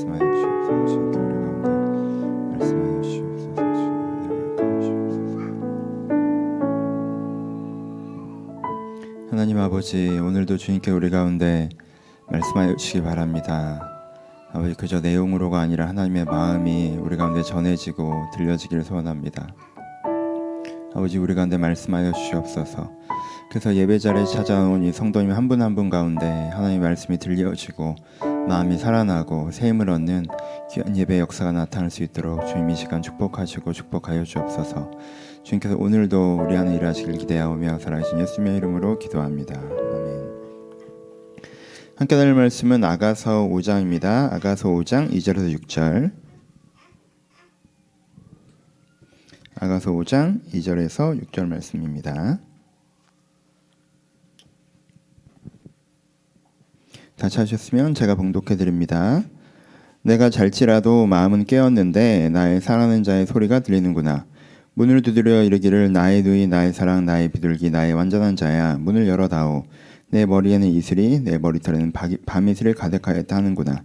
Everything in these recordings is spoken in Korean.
말씀하여 주옵소서. 주님께 우리 가운데 말씀하여 주옵소서. 하나님 아버지, 오늘도 주님께 우리 가운데 말씀하여 주시기 바랍니다. 아버지, 그저 내용으로가 아니라 하나님의 마음이 우리 가운데 전해지고 들려지기를 소원합니다. 아버지, 우리 가운데 말씀하여 주시옵소서. 그래서 예배 자리에 찾아온 이 성도님 한 분 한 분 가운데 하나님의 말씀이 들려지고 마음이 살아나고 새 힘을 얻는 귀한 예배 역사가 나타날 수 있도록 주님 이 시간 축복하시고 축복하여 주옵소서. 주님께서 오늘도 우리 안에 일하시길 기대하오며 살아계신 예수님의 이름으로 기도합니다. 아멘. 함께 나눌 말씀은 아가서 5장입니다. 아가서 5장 2절에서 6절. 아가서 5장 2절에서 6절 말씀입니다. 다 찾으셨으면 제가 봉독해 드립니다. 내가 잘지라도 마음은 깨었는데 나의 사랑하는 자의 소리가 들리는구나. 문을 두드려 이르기를 나의 누이 나의 사랑 나의 비둘기 나의 완전한 자야 문을 열어다오. 내 머리에는 이슬이 내 머리털에는 밤이슬이 가득하였다 하는구나.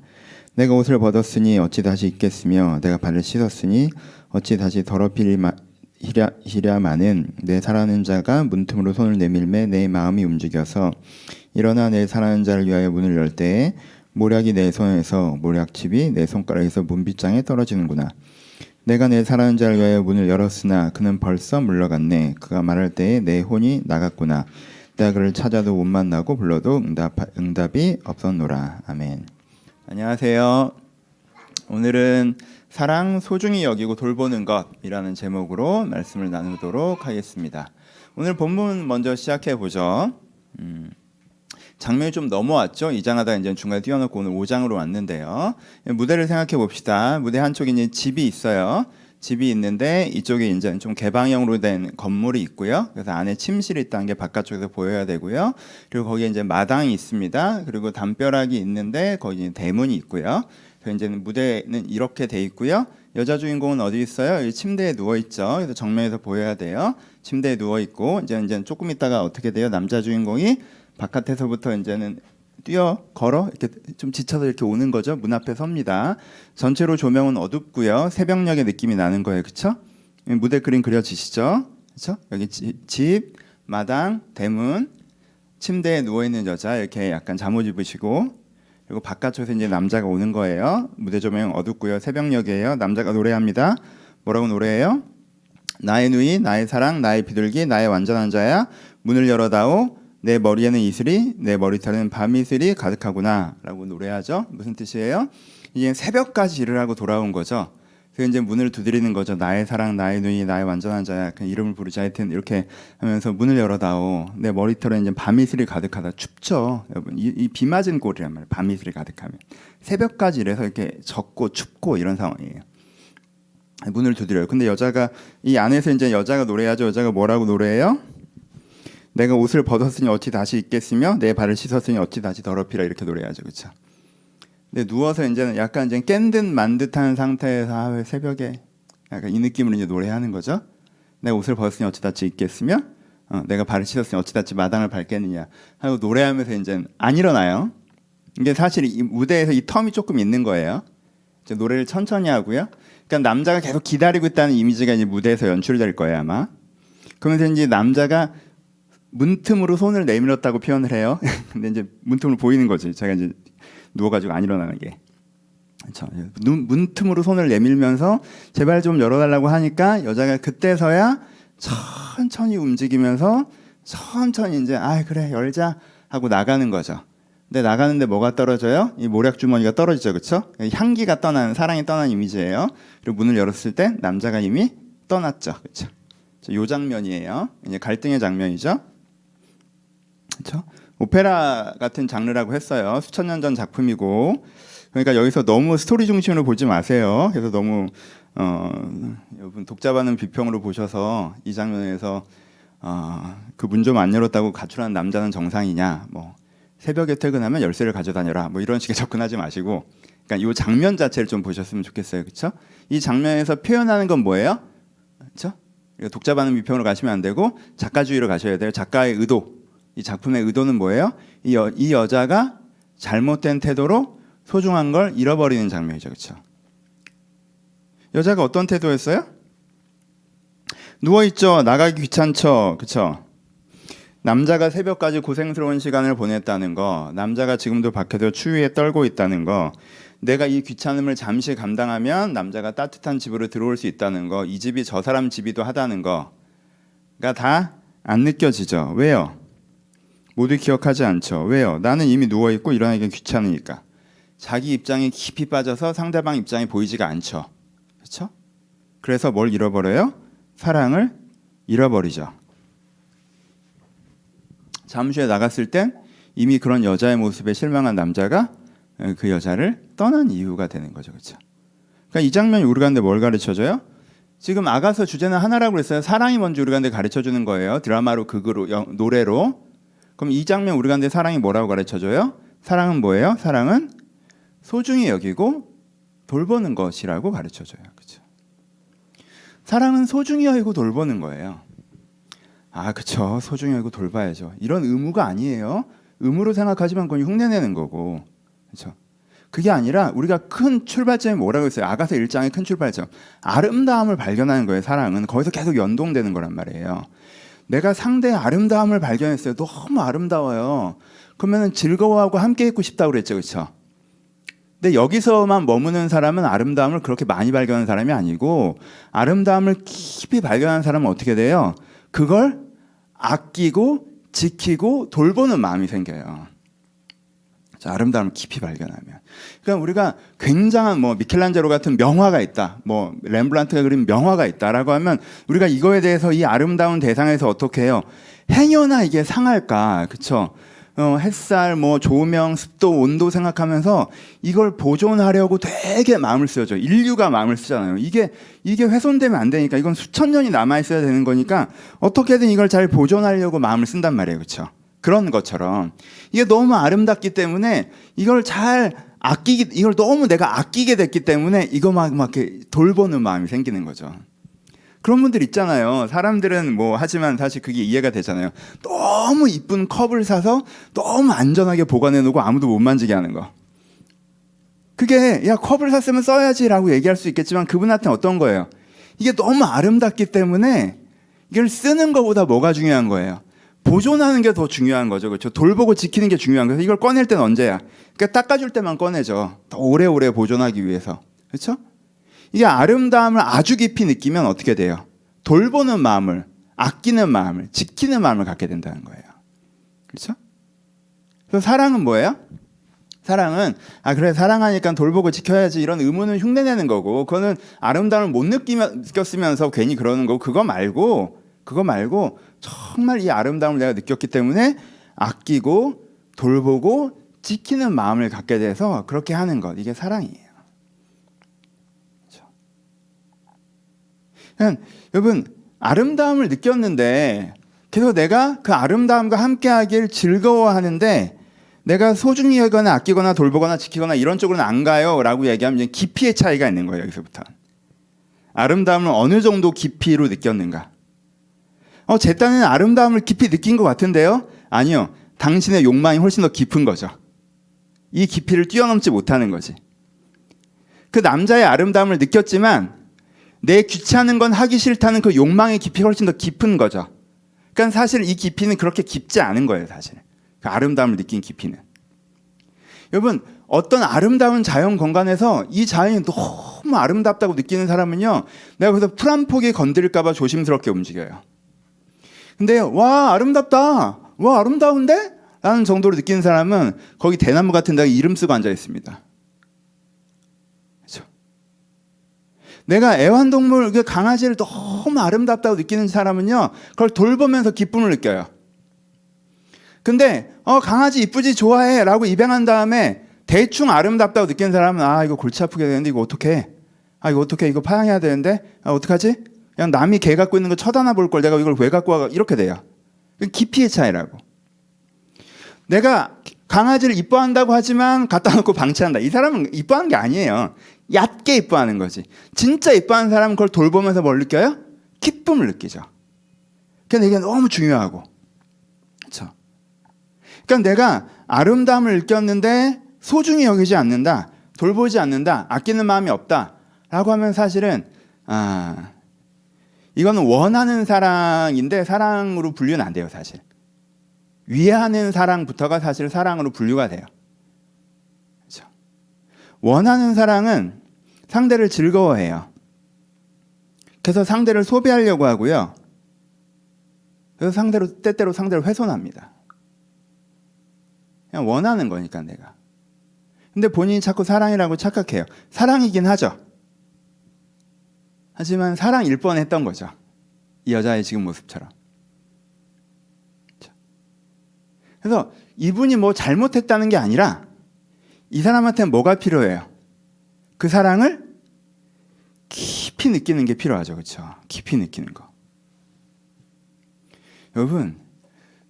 내가 옷을 벗었으니 어찌 다시 입겠으며 내가 발을 씻었으니 어찌 다시 더럽히랴마는 내 사랑하는 자가 문틈으로 손을 내밀매 내 마음이 움직여서 일어나 내 사랑하는 자를 위하여 문을 열 때에 모략이 내 손에서 모략칩이 내 손가락에서 문빗장에 떨어지는구나. 내가 내 사랑하는 자를 위하여 문을 열었으나 그는 벌써 물러갔네. 그가 말할 때에 내 혼이 나갔구나. 내가 그를 찾아도 못 만나고 불러도 응답이 없었노라. 아멘. 안녕하세요. 오늘은 사랑 소중히 여기고 돌보는 것이라는 제목으로 말씀을 나누도록 하겠습니다. 오늘 본문 먼저 시작해 보죠. 장면이 좀 넘어왔죠. 2장 하다가 이제 중간에 띄워놓고 오늘 5장으로 왔는데요. 무대를 생각해 봅시다. 무대 한쪽에 이제 집이 있어요. 집이 있는데 이쪽에 이제 좀 개방형으로 된 건물이 있고요. 그래서 안에 침실이 있다는 게 바깥쪽에서 보여야 되고요. 그리고 거기에 이제 마당이 있습니다. 그리고 담벼락이 있는데 거기 이제 대문이 있고요. 그래서 이제 무대는 이렇게 돼 있고요. 여자 주인공은 어디 있어요? 침대에 누워 있죠. 그래서 정면에서 보여야 돼요. 침대에 누워 있고 이제 조금 있다가 어떻게 돼요? 남자 주인공이 바깥에서부터 이제는 걸어 이렇게 좀 지쳐서 이렇게 오는 거죠. 문 앞에 섭니다. 전체로 조명은 어둡고요. 새벽녘의 느낌이 나는 거예요. 그렇죠? 무대 그림 그려지시죠? 그렇죠? 여기 집, 마당, 대문, 침대에 누워 있는 여자 이렇게 약간 잠옷 입으시고 그리고 바깥쪽에서 이제 남자가 오는 거예요. 무대 조명 어둡고요. 새벽녘이에요. 남자가 노래합니다. 뭐라고 노래해요? 나의 누이, 나의 사랑, 나의 비둘기, 나의 완전한 자야. 문을 열어다오. 내 머리에는 이슬이 내 머리털에는 밤이슬이 가득하구나 라고 노래하죠. 무슨 뜻이에요? 이제 새벽까지 일을 하고 돌아온 거죠. 그래서 이제 문을 두드리는 거죠. 나의 사랑 나의 누이 나의 완전한 자야. 그냥 이름을 부르자 하여튼 이렇게 하면서 문을 열어다오. 내 머리털에 이제 밤이슬이 가득하다. 춥죠 여러분. 이 비 맞은 꼴이란 말이에요. 밤이슬이 가득하면 새벽까지 일해서 이렇게 젖고 춥고 이런 상황이에요. 문을 두드려요. 근데 여자가 이 안에서 이제 여자가 노래하죠. 여자가 뭐라고 노래해요? 내가 옷을 벗었으니 어찌 다시 입겠으며 내 발을 씻었으니 어찌 다시 더럽히라 이렇게 노래하죠. 그렇죠? 근데 누워서 이제는 약간 이제 깬 듯 만 듯한 상태에서 새벽에 약간 이 느낌으로 이제 노래하는 거죠. 내가 옷을 벗었으니 어찌 다시 입겠으며 내가 발을 씻었으니 어찌 다시 마당을 밟겠느냐 하고 노래하면서 이제 안 일어나요. 이게 사실 이 무대에서 이 텀이 조금 있는 거예요. 이제 노래를 천천히 하고요. 그러니까 남자가 계속 기다리고 있다는 이미지가 이제 무대에서 연출될 거예요 아마. 그러면서 이제 남자가 문틈으로 손을 내밀었다고 표현을 해요. 근데 이제 문틈으로 보이는 거지. 제가 이제 누워가지고 안 일어나는 게. 그렇죠. 문틈으로 손을 내밀면서 제발 좀 열어달라고 하니까 여자가 그때서야 천천히 움직이면서 천천히 이제 그래 열자 하고 나가는 거죠. 근데 나가는데 뭐가 떨어져요? 이 모략 주머니가 떨어지죠, 그렇죠? 향기가 떠나는 사랑이 떠난 이미지예요. 그리고 문을 열었을 때 남자가 이미 떠났죠, 그렇죠? 이 장면이에요. 이제 갈등의 장면이죠. 그렇죠? 오페라 같은 장르라고 했어요. 수천 년 전 작품이고, 그러니까 여기서 너무 스토리 중심으로 보지 마세요. 그래서 너무 여러분 독자반응 비평으로 보셔서 이 장면에서 그 문 좀 안 열었다고 가출한 남자는 정상이냐, 뭐 새벽에 퇴근하면 열쇠를 가져다녀라, 뭐 이런 식의 접근하지 마시고, 그러니까 이 장면 자체를 좀 보셨으면 좋겠어요, 그렇죠? 이 장면에서 표현하는 건 뭐예요, 그렇죠? 독자 반응 비평으로 가시면 안 되고 작가주의로 가셔야 돼요. 작가의 의도, 이 작품의 의도는 뭐예요? 이 여자가 잘못된 태도로 소중한 걸 잃어버리는 장면이죠. 그렇죠? 여자가 어떤 태도였어요? 누워있죠. 나가기 귀찮죠. 그렇죠? 남자가 새벽까지 고생스러운 시간을 보냈다는 거, 남자가 지금도 밖에서 추위에 떨고 있다는 거, 내가 이 귀찮음을 잠시 감당하면 남자가 따뜻한 집으로 들어올 수 있다는 거, 이 집이 저 사람 집이도 하다는 거가 다 안 느껴지죠. 왜요? 모두 기억하지 않죠. 왜요? 나는 이미 누워있고 일어나기 귀찮으니까. 자기 입장에 깊이 빠져서 상대방 입장이 보이지가 않죠. 그렇죠? 그래서 뭘 잃어버려요? 사랑을 잃어버리죠. 잠시에 나갔을 땐 이미 그런 여자의 모습에 실망한 남자가 그 여자를 떠난 이유가 되는 거죠. 그렇죠? 그러니까 이 장면이 우리한테 뭘 가르쳐줘요? 지금 아가서 주제는 하나라고 그랬어요. 사랑이 뭔지 우리한테 가르쳐주는 거예요. 드라마로, 극으로, 노래로. 그럼 이 장면 우리한테 사랑이 뭐라고 가르쳐줘요? 사랑은 뭐예요? 사랑은 소중히 여기고 돌보는 것이라고 가르쳐줘요. 그렇죠? 사랑은 소중히 여기고 돌보는 거예요. 아, 그쵸. 소중히 여기고 돌봐야죠. 이런 의무가 아니에요. 의무로 생각하지만 그건 흉내내는 거고. 그렇죠? 그게 아니라 우리가 큰 출발점이 뭐라고 했어요? 아가서 1장의 큰 출발점. 아름다움을 발견하는 거예요. 사랑은. 거기서 계속 연동되는 거란 말이에요. 내가 상대의 아름다움을 발견했어요. 너무 아름다워요. 그러면 즐거워하고 함께 있고 싶다고 그랬죠. 그렇죠? 근데 여기서만 머무는 사람은 아름다움을 그렇게 많이 발견하는 사람이 아니고, 아름다움을 깊이 발견하는 사람은 어떻게 돼요? 그걸 아끼고 지키고 돌보는 마음이 생겨요. 아름다움을 깊이 발견하면. 그러니까 우리가 굉장한 미켈란젤로 같은 명화가 있다, 렘브란트가 그린 명화가 있다라고 하면 우리가 이거에 대해서 이 아름다운 대상에서 어떻게 해요? 행여나 이게 상할까, 그렇죠? 햇살, 조명, 습도, 온도 생각하면서 이걸 보존하려고 되게 마음을 쓰죠. 인류가 마음을 쓰잖아요. 이게 훼손되면 안 되니까, 이건 수천 년이 남아 있어야 되는 거니까 어떻게든 이걸 잘 보존하려고 마음을 쓴단 말이에요, 그렇죠? 그런 것처럼 이게 너무 아름답기 때문에 이걸 이걸 너무 내가 아끼게 됐기 때문에 이거 막 이렇게 돌보는 마음이 생기는 거죠. 그런 분들 있잖아요. 사람들은 하지만 사실 그게 이해가 되잖아요. 너무 이쁜 컵을 사서 너무 안전하게 보관해 놓고 아무도 못 만지게 하는 거. 그게 야, 컵을 샀으면 써야지라고 얘기할 수 있겠지만 그분한테는 어떤 거예요? 이게 너무 아름답기 때문에 이걸 쓰는 것보다 뭐가 중요한 거예요? 보존하는 게 더 중요한 거죠. 그렇죠? 돌보고 지키는 게 중요한 거예요. 이걸 꺼낼 때는 언제야? 그러니까 닦아줄 때만 꺼내죠. 더 오래오래 보존하기 위해서. 그렇죠? 이게 아름다움을 아주 깊이 느끼면 어떻게 돼요? 돌보는 마음을, 아끼는 마음을, 지키는 마음을 갖게 된다는 거예요. 그렇죠? 그래서 사랑은 뭐예요? 사랑은 그래, 사랑하니까 돌보고 지켜야지, 이런 의무는 흉내내는 거고, 그거는 아름다움을 못 느꼈으면서 괜히 그러는 거고, 그거 말고 정말 이 아름다움을 내가 느꼈기 때문에 아끼고 돌보고 지키는 마음을 갖게 돼서 그렇게 하는 것, 이게 사랑이에요. 그러니까 여러분, 아름다움을 느꼈는데 계속 내가 그 아름다움과 함께하길 즐거워하는데 내가 소중히 여기거나 아끼거나 돌보거나 지키거나 이런 쪽으로는 안 가요 라고 얘기하면 이제 깊이의 차이가 있는 거예요. 여기서부터 아름다움을 어느 정도 깊이로 느꼈는가. 제 딴에는 아름다움을 깊이 느낀 것 같은데요? 아니요. 당신의 욕망이 훨씬 더 깊은 거죠. 이 깊이를 뛰어넘지 못하는 거지. 그 남자의 아름다움을 느꼈지만 내 귀찮은 건 하기 싫다는 그 욕망의 깊이가 훨씬 더 깊은 거죠. 그러니까 사실 이 깊이는 그렇게 깊지 않은 거예요. 사실 그 아름다움을 느낀 깊이는. 여러분, 어떤 아름다운 자연 공간에서 이 자연이 너무 아름답다고 느끼는 사람은요, 내가 그래서 풀 한 폭이 건드릴까 봐 조심스럽게 움직여요. 근데 와, 아름답다, 와, 아름다운데? 라는 정도로 느끼는 사람은 거기 대나무 같은 데에 이름 쓰고 앉아 있습니다. 그렇죠? 내가 애완동물, 강아지를 너무 아름답다고 느끼는 사람은요, 그걸 돌보면서 기쁨을 느껴요. 근데 강아지 이쁘지, 좋아해 라고 입양한 다음에 대충 아름답다고 느끼는 사람은 이거 골치 아프게 되는데 이거 어떡해, 이거 어떡해, 이거 파양해야 되는데 어떡하지? 그냥 남이 개 갖고 있는 거 쳐다나 볼 걸 내가 이걸 왜 갖고 와, 이렇게 돼요. 깊이의 차이라고. 내가 강아지를 이뻐한다고 하지만 갖다 놓고 방치한다. 이 사람은 이뻐하는 게 아니에요. 얕게 이뻐하는 거지. 진짜 이뻐하는 사람은 그걸 돌보면서 뭘 느껴요? 기쁨을 느끼죠. 그러니까 이게 너무 중요하고. 그렇죠? 그러니까 내가 아름다움을 느꼈는데 소중히 여기지 않는다, 돌보지 않는다, 아끼는 마음이 없다라고 하면 사실은 이거는 원하는 사랑인데 사랑으로 분류는 안 돼요. 사실 위하는 사랑부터가 사실 사랑으로 분류가 돼요. 그렇죠? 원하는 사랑은 상대를 즐거워해요. 그래서 상대를 소비하려고 하고요. 그래서 때때로 상대를 훼손합니다. 그냥 원하는 거니까 내가. 근데 본인이 자꾸 사랑이라고 착각해요. 사랑이긴 하죠. 하지만 사랑일 뻔했던 거죠. 이 여자의 지금 모습처럼. 그래서 이분이 뭐 잘못했다는 게 아니라 이 사람한테는 뭐가 필요해요? 그 사랑을 깊이 느끼는 게 필요하죠. 그렇죠? 깊이 느끼는 거. 여러분,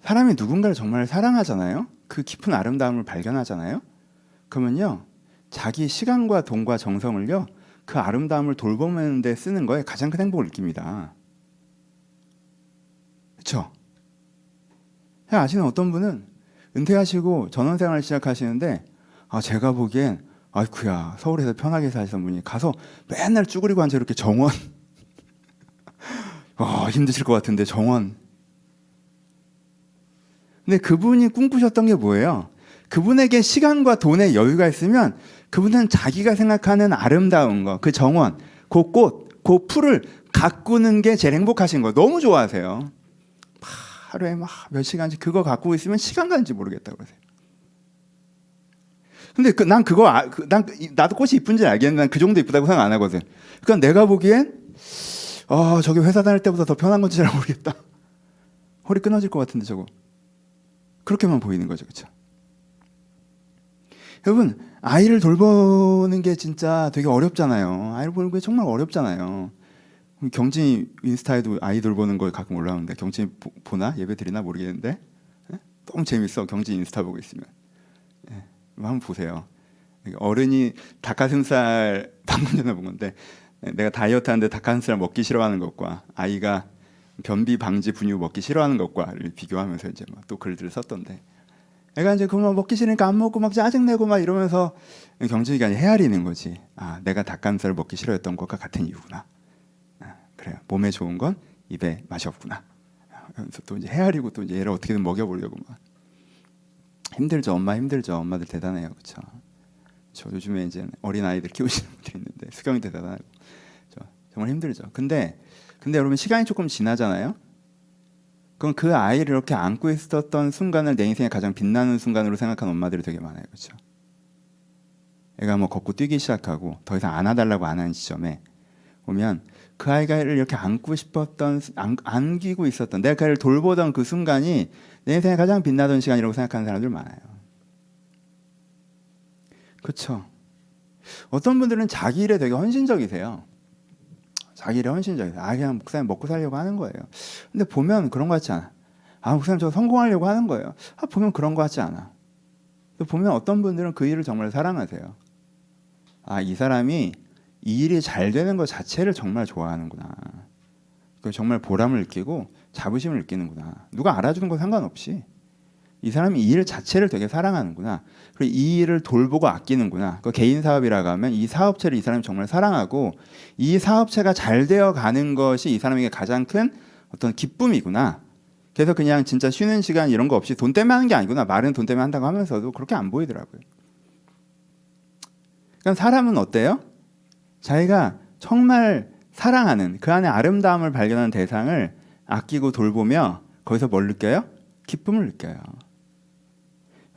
사람이 누군가를 정말 사랑하잖아요. 그 깊은 아름다움을 발견하잖아요. 그러면요, 자기 시간과 돈과 정성을요, 그 아름다움을 돌보는 데 쓰는 거에 가장 큰 행복을 느낍니다. 그렇죠? 아시는 어떤 분은 은퇴하시고 전원생활을 시작하시는데 제가 보기엔 아이쿠야, 서울에서 편하게 사시던 분이 가서 맨날 쭈그리고 앉아 이렇게 정원 힘드실 것 같은데 정원. 근데 그분이 꿈꾸셨던 게 뭐예요? 그분에게 시간과 돈의 여유가 있으면 그분은 자기가 생각하는 아름다운 거, 그 정원, 그 꽃, 그 풀을 가꾸는 게 제일 행복하신 거 너무 좋아하세요. 하루에 막 몇 시간씩 그거 가꾸고 있으면 시간 가는지 모르겠다고 그러세요. 근데 나도 꽃이 이쁜지 알겠는데 난 그 정도 이쁘다고 생각 안 하거든. 그러니까 내가 보기엔 저기 회사 다닐 때보다 더 편한 건지 잘 모르겠다. 허리 끊어질 것 같은데 저거. 그렇게만 보이는 거죠. 그렇죠? 여러분, 아이를 돌보는 게 진짜 되게 어렵잖아요. 아이를 보는 게 정말 어렵잖아요. 경진이 인스타에도 아이 돌보는 거 가끔 올라오는데 경진이 보나? 예배 드리나? 모르겠는데 너무 재밌어. 경진 인스타 보고 있으면 한번 보세요. 어른이 닭가슴살 방금 전에 본 건데 내가 다이어트 하는데 닭가슴살 먹기 싫어하는 것과 아이가 변비 방지 분유 먹기 싫어하는 것과 비교하면서 이제 막 또 글들을 썼던데 애가 이제 그만 먹기 싫으니까 안 먹고 막 짜증내고 막 이러면서 경진이가 헤아리는 거지. 내가 닭가슴살을 먹기 싫어했던 것과 같은 이유구나. 그래요. 몸에 좋은 건 입에 맛이 없구나. 그래서 또 이제 헤아리고 또 이제 얘를 어떻게든 먹여보려고 막. 힘들죠. 엄마 힘들죠. 엄마들 대단해요. 그렇죠. 저 요즘에 이제 어린 아이들 키우시는 분들이 있는데 수경이 대단하고 정말 힘들죠. 근데 여러분 시간이 조금 지나잖아요. 그럼 그 아이를 이렇게 안고 있었던 순간을 내 인생에 가장 빛나는 순간으로 생각하는 엄마들이 되게 많아요. 그렇죠. 애가 뭐 걷고 뛰기 시작하고 더 이상 안아달라고 안 하는 시점에 오면 그 아이가 이렇게 안고 싶었던, 안기고 있었던, 내가 그 아이를 돌보던 그 순간이 내 인생에 가장 빛나던 시간이라고 생각하는 사람들 많아요. 그렇죠. 어떤 분들은 자기 일에 되게 헌신적이세요. 자기 일에 헌신적이세요. 그냥 목사님 먹고 살려고 하는 거예요. 근데 보면 그런 거 같지 않아. 목사님 저 성공하려고 하는 거예요. 보면 그런 거 같지 않아. 또 보면 어떤 분들은 그 일을 정말 사랑하세요. 이 사람이 이 일이 잘 되는 것 자체를 정말 좋아하는구나. 정말 보람을 느끼고 자부심을 느끼는구나. 누가 알아주는 건 상관없이 이 사람이 이 일 자체를 되게 사랑하는구나. 그리고 이 일을 돌보고 아끼는구나. 그 개인 사업이라고 하면 이 사업체를 이 사람이 정말 사랑하고 이 사업체가 잘 되어 가는 것이 이 사람에게 가장 큰 어떤 기쁨이구나. 그래서 그냥 진짜 쉬는 시간 이런 거 없이 돈 때문에 하는 게 아니구나. 말은 돈 때문에 한다고 하면서도 그렇게 안 보이더라고요. 그러니까 사람은 어때요? 자기가 정말 사랑하는 그 안에 아름다움을 발견하는 대상을 아끼고 돌보며 거기서 뭘 느껴요? 기쁨을 느껴요.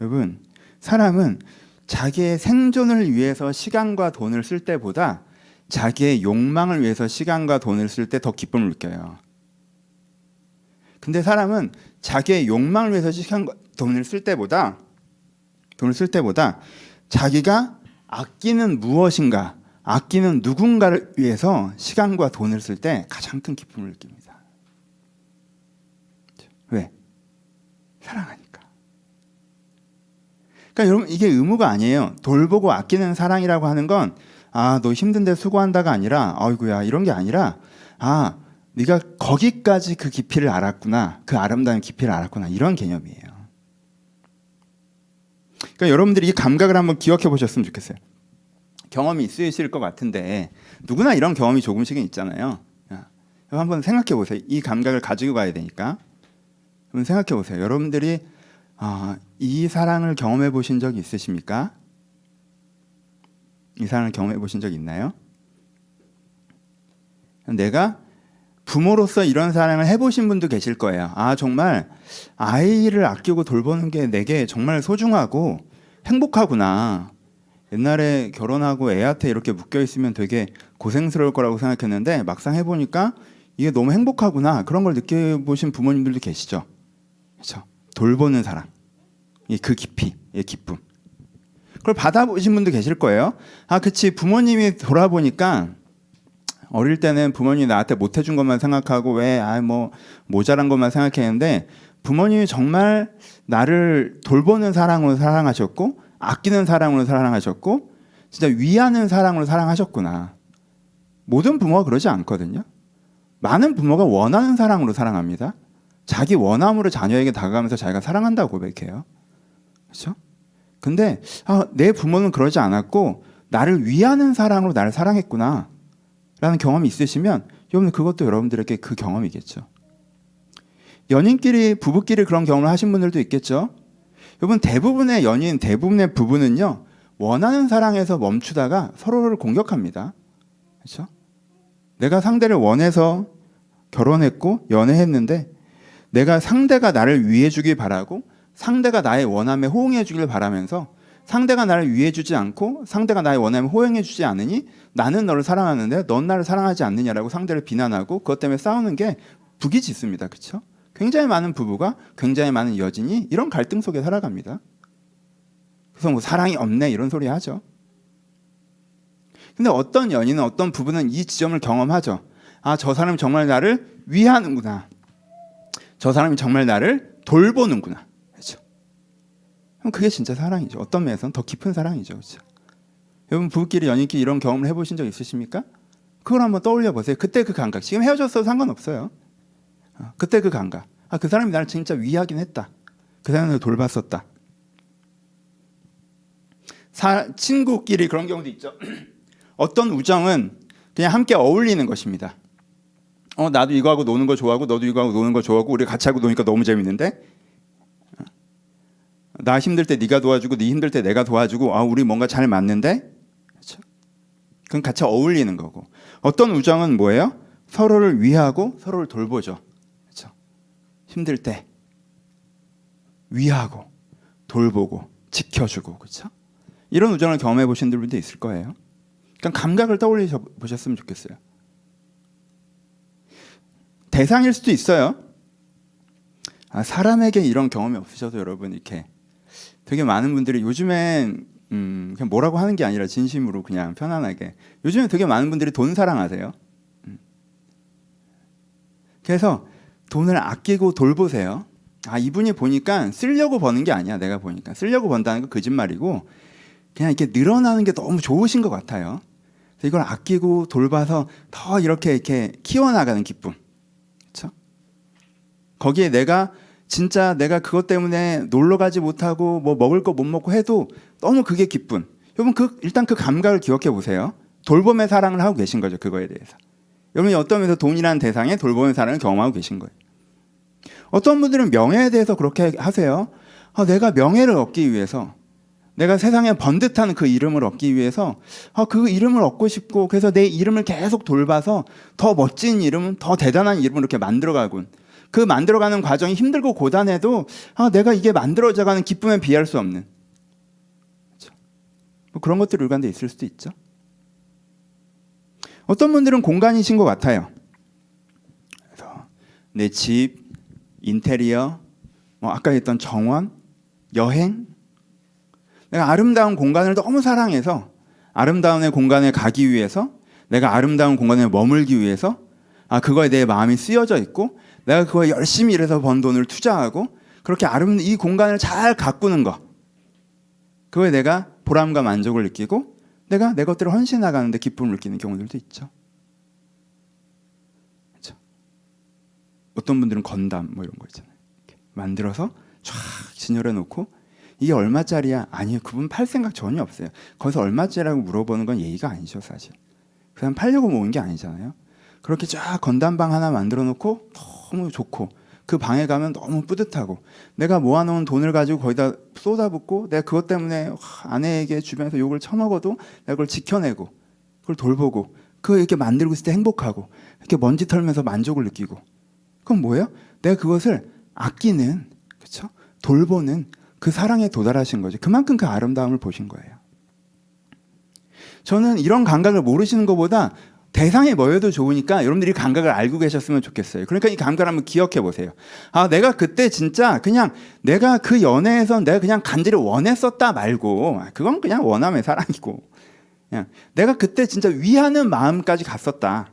여러분, 사람은 자기의 생존을 위해서 시간과 돈을 쓸 때보다 자기의 욕망을 위해서 시간과 돈을 쓸 때 더 기쁨을 느껴요. 근데 사람은 자기의 욕망을 위해서 시간과 돈을 쓸 때보다 자기가 아끼는 무엇인가, 아끼는 누군가를 위해서 시간과 돈을 쓸 때 가장 큰 기쁨을 느낍니다. 왜? 사랑하니까. 그러니까 여러분 이게 의무가 아니에요. 돌보고 아끼는 사랑이라고 하는 건 너 힘든데 수고한다가 아니라 아이고야 이런 게 아니라 네가 거기까지 그 깊이를 알았구나. 그 아름다운 깊이를 알았구나. 이런 개념이에요. 그러니까 여러분들이 이 감각을 한번 기억해 보셨으면 좋겠어요. 경험이 있으실 것 같은데 누구나 이런 경험이 조금씩은 있잖아요. 한번 생각해 보세요. 이 감각을 가지고 가야 되니까 한번 생각해 보세요. 여러분들이 이 사랑을 경험해 보신 적이 있으십니까? 이 사랑을 경험해 보신 적 있나요? 내가 부모로서 이런 사랑을 해보신 분도 계실 거예요. 정말 아이를 아끼고 돌보는 게 내게 정말 소중하고 행복하구나. 옛날에 결혼하고 애한테 이렇게 묶여 있으면 되게 고생스러울 거라고 생각했는데 막상 해보니까 이게 너무 행복하구나. 그런 걸 느껴보신 부모님들도 계시죠. 그렇죠? 돌보는 사랑, 그 깊이, 기쁨. 그걸 받아보신 분도 계실 거예요. 그치. 부모님이 돌아보니까 어릴 때는 부모님이 나한테 못 해준 것만 생각하고 뭐 모자란 것만 생각했는데 부모님이 정말 나를 돌보는 사랑으로 사랑하셨고 아끼는 사랑으로 사랑하셨고 진짜 위하는 사랑으로 사랑하셨구나. 모든 부모가 그러지 않거든요. 많은 부모가 원하는 사랑으로 사랑합니다. 자기 원함으로 자녀에게 다가가면서 자기가 사랑한다고 고백해요. 그렇죠? 근데 내 부모는 그러지 않았고 나를 위하는 사랑으로 나를 사랑했구나 라는 경험이 있으시면 여러분 그것도 여러분들에게 그 경험이겠죠. 연인끼리 부부끼리 그런 경험을 하신 분들도 있겠죠. 여러분 대부분의 연인 대부분의 부부는요 원하는 사랑에서 멈추다가 서로를 공격합니다. 그렇죠? 내가 상대를 원해서 결혼했고 연애했는데 내가 상대가 나를 위해주길 바라고 상대가 나의 원함에 호응해주길 바라면서 상대가 나를 위해주지 않고 상대가 나의 원함에 호응해주지 않으니 나는 너를 사랑하는데 넌 나를 사랑하지 않느냐라고 상대를 비난하고 그것 때문에 싸우는 게 북이 짙습니다. 그렇죠? 굉장히 많은 부부가 굉장히 많은 여진이 이런 갈등 속에 살아갑니다. 그래서 뭐 사랑이 없네 이런 소리 하죠. 근데 어떤 연인은 어떤 부부는 이 지점을 경험하죠. 저 사람이 정말 나를 위하는구나. 저 사람이 정말 나를 돌보는구나. 그렇죠? 그럼 그게 진짜 사랑이죠. 어떤 면에서는 더 깊은 사랑이죠. 그렇죠? 여러분 부부끼리 연인끼리 이런 경험을 해보신 적 있으십니까? 그걸 한번 떠올려 보세요. 그때 그 감각. 지금 헤어졌어도 상관없어요. 그때 그 감각. 그 사람이 나를 진짜 위하긴 했다. 그 사람을 돌봤었다. 친구끼리 그런 경우도 있죠. 어떤 우정은 그냥 함께 어울리는 것입니다. 나도 이거하고 노는 거 좋아하고 너도 이거하고 노는 거 좋아하고 우리 같이 하고 노니까 너무 재밌는데 나 힘들 때 네가 도와주고 네 힘들 때 내가 도와주고 우리 뭔가 잘 맞는데 그렇죠? 그건 같이 어울리는 거고 어떤 우정은 뭐예요? 서로를 위하고 서로를 돌보죠. 그렇죠? 힘들 때 위하고 돌보고 지켜주고 그렇죠? 이런 우정을 경험해 보신 분들도 있을 거예요. 그러니까 감각을 떠올려 보셨으면 좋겠어요. 대상일 수도 있어요. 사람에게 이런 경험이 없으셔도 여러분 이렇게 되게 많은 분들이 요즘엔 그냥 뭐라고 하는 게 아니라 진심으로 그냥 편안하게 요즘에 되게 많은 분들이 돈 사랑하세요. 그래서 돈을 아끼고 돌보세요. 이분이 보니까 쓰려고 버는 게 아니야. 내가 보니까 쓰려고 번다는 거 거짓말이고 그냥 이렇게 늘어나는 게 너무 좋으신 것 같아요. 그래서 이걸 아끼고 돌봐서 더 이렇게 키워나가는 기쁨. 그렇죠? 거기에 내가 그것 때문에 놀러 가지 못하고 뭐 먹을 거 못 먹고 해도 너무 그게 기쁨. 여러분 일단 그 감각을 기억해 보세요. 돌봄의 사랑을 하고 계신 거죠. 그거에 대해서. 여러분이 어떤 면에서 돈이라는 대상에 돌봄의 사랑을 경험하고 계신 거예요. 어떤 분들은 명예에 대해서 그렇게 하세요. 내가 명예를 얻기 위해서 내가 세상에 번듯한 그 이름을 얻기 위해서 그 이름을 얻고 싶고 그래서 내 이름을 계속 돌봐서 더 멋진 이름, 더 대단한 이름을 이렇게 만들어가고 그 만들어가는 과정이 힘들고 고단해도 내가 이게 만들어져가는 기쁨에 비할 수 없는 그렇죠? 뭐 그런 것들이 일관돼 있을 수도 있죠. 어떤 분들은 공간이신 것 같아요. 그래서 내 집, 인테리어, 아까 했던 정원, 여행 내가 아름다운 공간을 너무 사랑해서 아름다운 공간에 가기 위해서 내가 아름다운 공간에 머물기 위해서 그거에 내 마음이 쓰여져 있고 내가 그거에 열심히 일해서 번 돈을 투자하고 그렇게 이 공간을 잘 가꾸는 거 그거에 내가 보람과 만족을 느끼고 내가 내 것들을 헌신해 나가는데 기쁨을 느끼는 경우들도 있죠. 그렇죠? 어떤 분들은 건담 뭐 이런 거 있잖아요. 만들어서 쫙 진열해 놓고 이게 얼마짜리야? 아니요, 그분 팔 생각 전혀 없어요. 거기서 얼마짜리라고 물어보는 건 예의가 아니죠, 사실. 그 사람 팔려고 모은 게 아니잖아요. 그렇게 쫙 건담방 하나 만들어 놓고 너무 좋고, 그 방에 가면 너무 뿌듯하고, 내가 모아놓은 돈을 가지고 거기다 쏟아붓고, 내가 그것 때문에 아내에게 주변에서 욕을 쳐먹어도 내가 그걸 지켜내고, 그걸 돌보고, 그걸 이렇게 만들고 있을 때 행복하고, 이렇게 먼지 털면서 만족을 느끼고. 그건 뭐예요? 내가 그것을 아끼는, 그렇죠? 돌보는 그 사랑에 도달하신 거죠. 그만큼 그 아름다움을 보신 거예요. 저는 이런 감각을 모르시는 것보다 대상이 뭐여도 좋으니까 여러분들이 감각을 알고 계셨으면 좋겠어요. 그러니까 이 감각을 한번 기억해 보세요. 아, 내가 그때 진짜 그냥 내가 그 연애에서 내가 그냥 간절히 원했었다 말고, 그건 그냥 원함의 사랑이고, 그냥 내가 그때 진짜 위하는 마음까지 갔었다.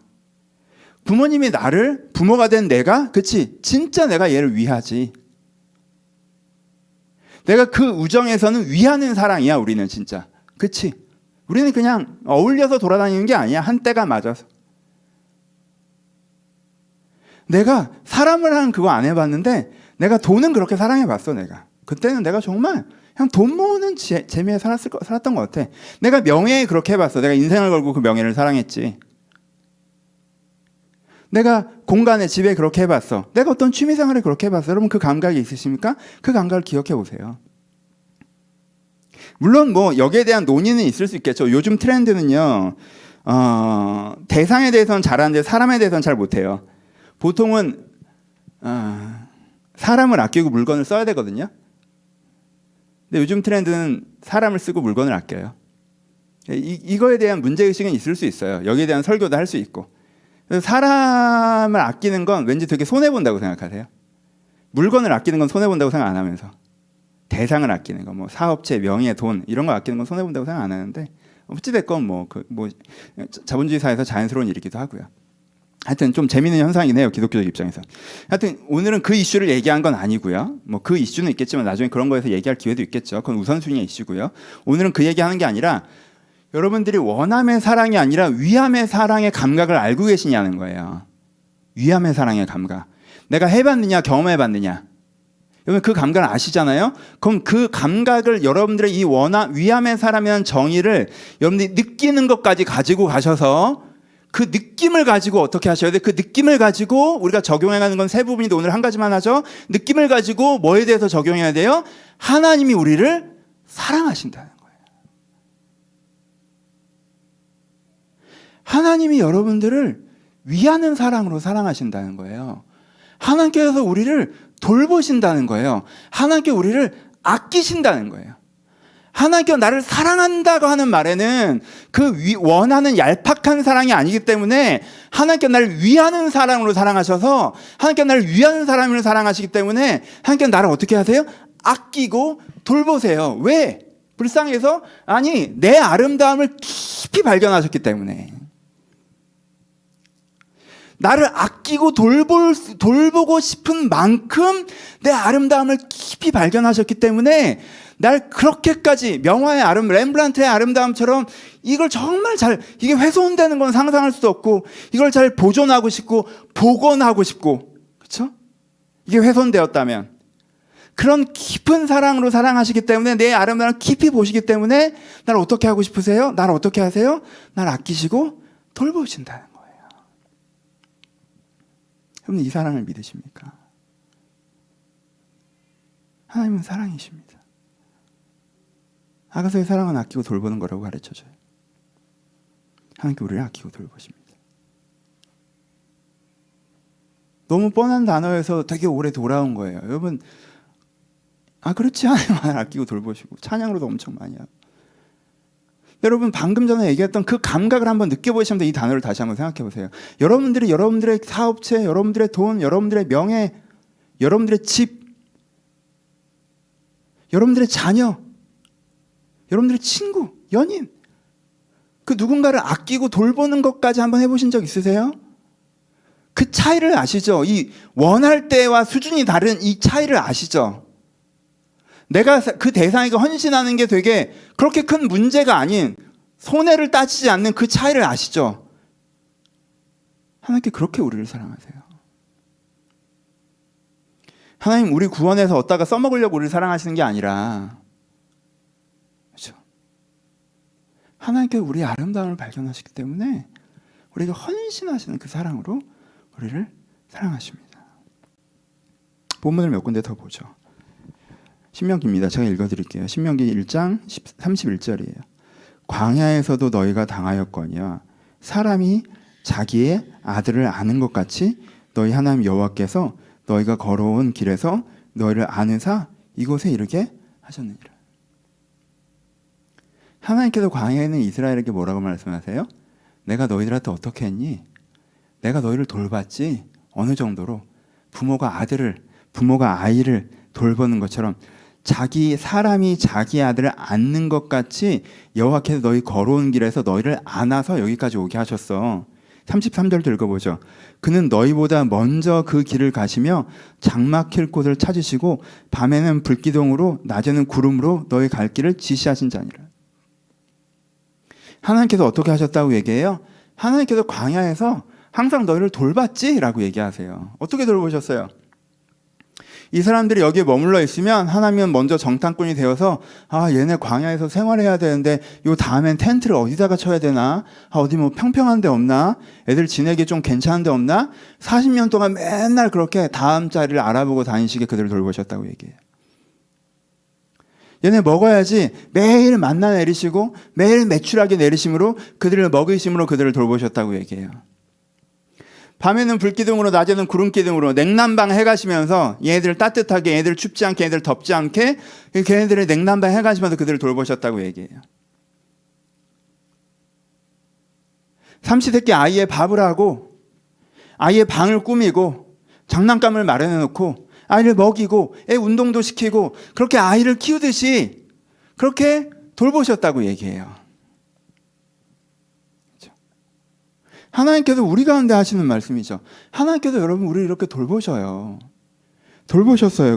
부모님이 나를, 부모가 된 내가, 그치, 진짜 내가 얘를 위하지. 내가 그 우정에서는 위하는 사랑이야, 우리는 진짜. 그치? 우리는 그냥 어울려서 돌아다니는 게 아니야. 한때가 맞아서. 내가 사람을 하는 그거 안 해봤는데, 내가 돈은 그렇게 사랑해봤어, 내가. 그때는 내가 정말 그냥 돈 모으는 재미에 살았던 것 같아. 내가 명예에 그렇게 해봤어. 내가 인생을 걸고 그 명예를 사랑했지. 내가 공간에, 집에 그렇게 해봤어. 내가 어떤 취미생활에 그렇게 해봤어. 여러분 그 감각이 있으십니까? 그 감각을 기억해 보세요. 물론 뭐 여기에 대한 논의는 있을 수 있겠죠. 요즘 트렌드는요, 대상에 대해서는 잘하는데 사람에 대해서는 잘 못해요. 보통은 사람을 아끼고 물건을 써야 되거든요. 근데 요즘 트렌드는 사람을 쓰고 물건을 아껴요. 이거에 대한 문제의식은 있을 수 있어요. 여기에 대한 설교도 할 수 있고. 사람을 아끼는 건 왠지 되게 손해본다고 생각하세요? 물건을 아끼는 건 손해본다고 생각 안 하면서, 대상을 아끼는 거, 뭐 사업체, 명예, 돈 이런 거 아끼는 건 손해본다고 생각 안 하는데, 어찌됐건 자본주의 사회에서 자연스러운 일이기도 하고요. 하여튼 좀 재미있는 현상이긴 해요, 기독교적 입장에서. 하여튼 오늘은 그 이슈를 얘기한 건 아니고요. 뭐 그 이슈는 있겠지만 나중에 그런 거에서 얘기할 기회도 있겠죠. 그건 우선순위의 이슈고요. 오늘은 그 얘기하는 게 아니라 여러분들이 원함의 사랑이 아니라 위함의 사랑의 감각을 알고 계시냐는 거예요. 위함의 사랑의 감각. 내가 해봤느냐, 경험해봤느냐. 여러분 그 감각을 아시잖아요? 그럼 그 감각을 여러분들의 이 위함의 사랑이라는 정의를 여러분들이 느끼는 것까지 가지고 가셔서 그 느낌을 가지고 어떻게 하셔야 돼요? 그 느낌을 가지고 우리가 적용해가는 건 세 부분인데 오늘 한 가지만 하죠. 느낌을 가지고 뭐에 대해서 적용해야 돼요? 하나님이 우리를 사랑하신다는 거예요. 하나님이 여러분들을 위하는 사랑으로 사랑하신다는 거예요. 하나님께서 우리를 돌보신다는 거예요. 하나님께 우리를 아끼신다는 거예요. 하나님께서 나를 사랑한다고 하는 말에는 그 원하는 얄팍한 사랑이 아니기 때문에 하나님께서 나를 위하는 사랑으로 사랑하셔서 하나님께서 나를 위하는 사람으로 사랑하시기 때문에 하나님께서 나를 어떻게 하세요? 아끼고 돌보세요. 왜? 불쌍해서? 아니, 내 아름다움을 깊이 발견하셨기 때문에. 나를 아끼고 돌보고 싶은 만큼 내 아름다움을 깊이 발견하셨기 때문에 날 그렇게까지 명화의 렘브란트의 아름다움처럼 이걸 정말 잘, 이게 훼손되는 건 상상할 수도 없고 이걸 잘 보존하고 싶고 복원하고 싶고, 그렇죠? 이게 훼손되었다면 그런 깊은 사랑으로 사랑하시기 때문에 내 아름다움을 깊이 보시기 때문에 나를 어떻게 하고 싶으세요? 나를 어떻게 하세요? 나를 아끼시고 돌보신다는 거예요. 여러분 이 사랑을 믿으십니까? 하나님은 사랑이십니다. 아가서의 사랑은 아끼고 돌보는 거라고 가르쳐줘요. 하나님께 우리를 아끼고 돌보십니다. 너무 뻔한 단어에서 되게 오래 돌아온 거예요. 여러분, 그렇지, 하나님을 아끼고 돌보시고 찬양으로도 엄청 많이 하고. 여러분 방금 전에 얘기했던 그 감각을 한번 느껴보시면 이 단어를 다시 한번 생각해 보세요. 여러분들이 여러분들의 사업체, 여러분들의 돈, 여러분들의 명예, 여러분들의 집, 여러분들의 자녀, 여러분들의 친구, 연인, 그 누군가를 아끼고 돌보는 것까지 한번 해보신 적 있으세요? 그 차이를 아시죠? 이 원할 때와 수준이 다른 이 차이를 아시죠? 내가 그 대상에게 헌신하는 게 되게 그렇게 큰 문제가 아닌, 손해를 따지지 않는 그 차이를 아시죠? 하나님께 그렇게 우리를 사랑하세요. 하나님 우리 구원해서 얻다가 써먹으려고 우리를 사랑하시는 게 아니라 하나님께서 우리의 아름다움을 발견하시기 때문에 우리에게 헌신하시는 그 사랑으로 우리를 사랑하십니다. 본문을 몇 군데 더 보죠. 신명기입니다. 제가 읽어드릴게요. 신명기 1장 31절이에요. 광야에서도 너희가 당하였거니와 사람이 자기의 아들을 아는 것 같이 너희 하나님 여호와께서 너희가 걸어온 길에서 너희를 아느사 이곳에 이르게 하셨느니라. 하나님께서 광야에 있는 이스라엘에게 뭐라고 말씀하세요? 내가 너희들한테 어떻게 했니? 내가 너희를 돌봤지. 어느 정도로? 부모가 아이를 돌보는 것처럼 사람이 자기 아들을 안는 것 같이 여호와께서 너희 걸어온 길에서 너희를 안아서 여기까지 오게 하셨어. 33절도 읽어보죠. 그는 너희보다 먼저 그 길을 가시며 장막힐 곳을 찾으시고 밤에는 불기둥으로 낮에는 구름으로 너희 갈 길을 지시하신 자니라. 하나님께서 어떻게 하셨다고 얘기해요? 하나님께서 광야에서 항상 너희를 돌봤지? 라고 얘기하세요. 어떻게 돌보셨어요? 이 사람들이 여기에 머물러 있으면 하나님은 먼저 정탐꾼이 되어서 얘네 광야에서 생활해야 되는데 요 다음엔 텐트를 어디다가 쳐야 되나? 어디 뭐 평평한 데 없나? 애들 지내기 좀 괜찮은 데 없나? 40년 동안 맨날 그렇게 다음 자리를 알아보고 다니시게 그들을 돌보셨다고 얘기해요. 얘네 먹어야지 매일 만나 내리시고 매일 매출하게 내리심으로 그들을 먹이심으로 그들을 돌보셨다고 얘기해요. 밤에는 불기둥으로 낮에는 구름기둥으로 냉난방 해가시면서 얘네들 따뜻하게 얘네들 춥지 않게 얘네들 덥지 않게 걔네들을 냉난방 해가시면서 그들을 돌보셨다고 얘기해요. 삼시세끼 아이의 밥을 하고 아이의 방을 꾸미고 장난감을 마련해 놓고 아이를 먹이고 애 운동도 시키고 그렇게 아이를 키우듯이 그렇게 돌보셨다고 얘기해요. 하나님께서 우리 가운데 하시는 말씀이죠. 하나님께서 여러분 우리를 이렇게 돌보셨어요.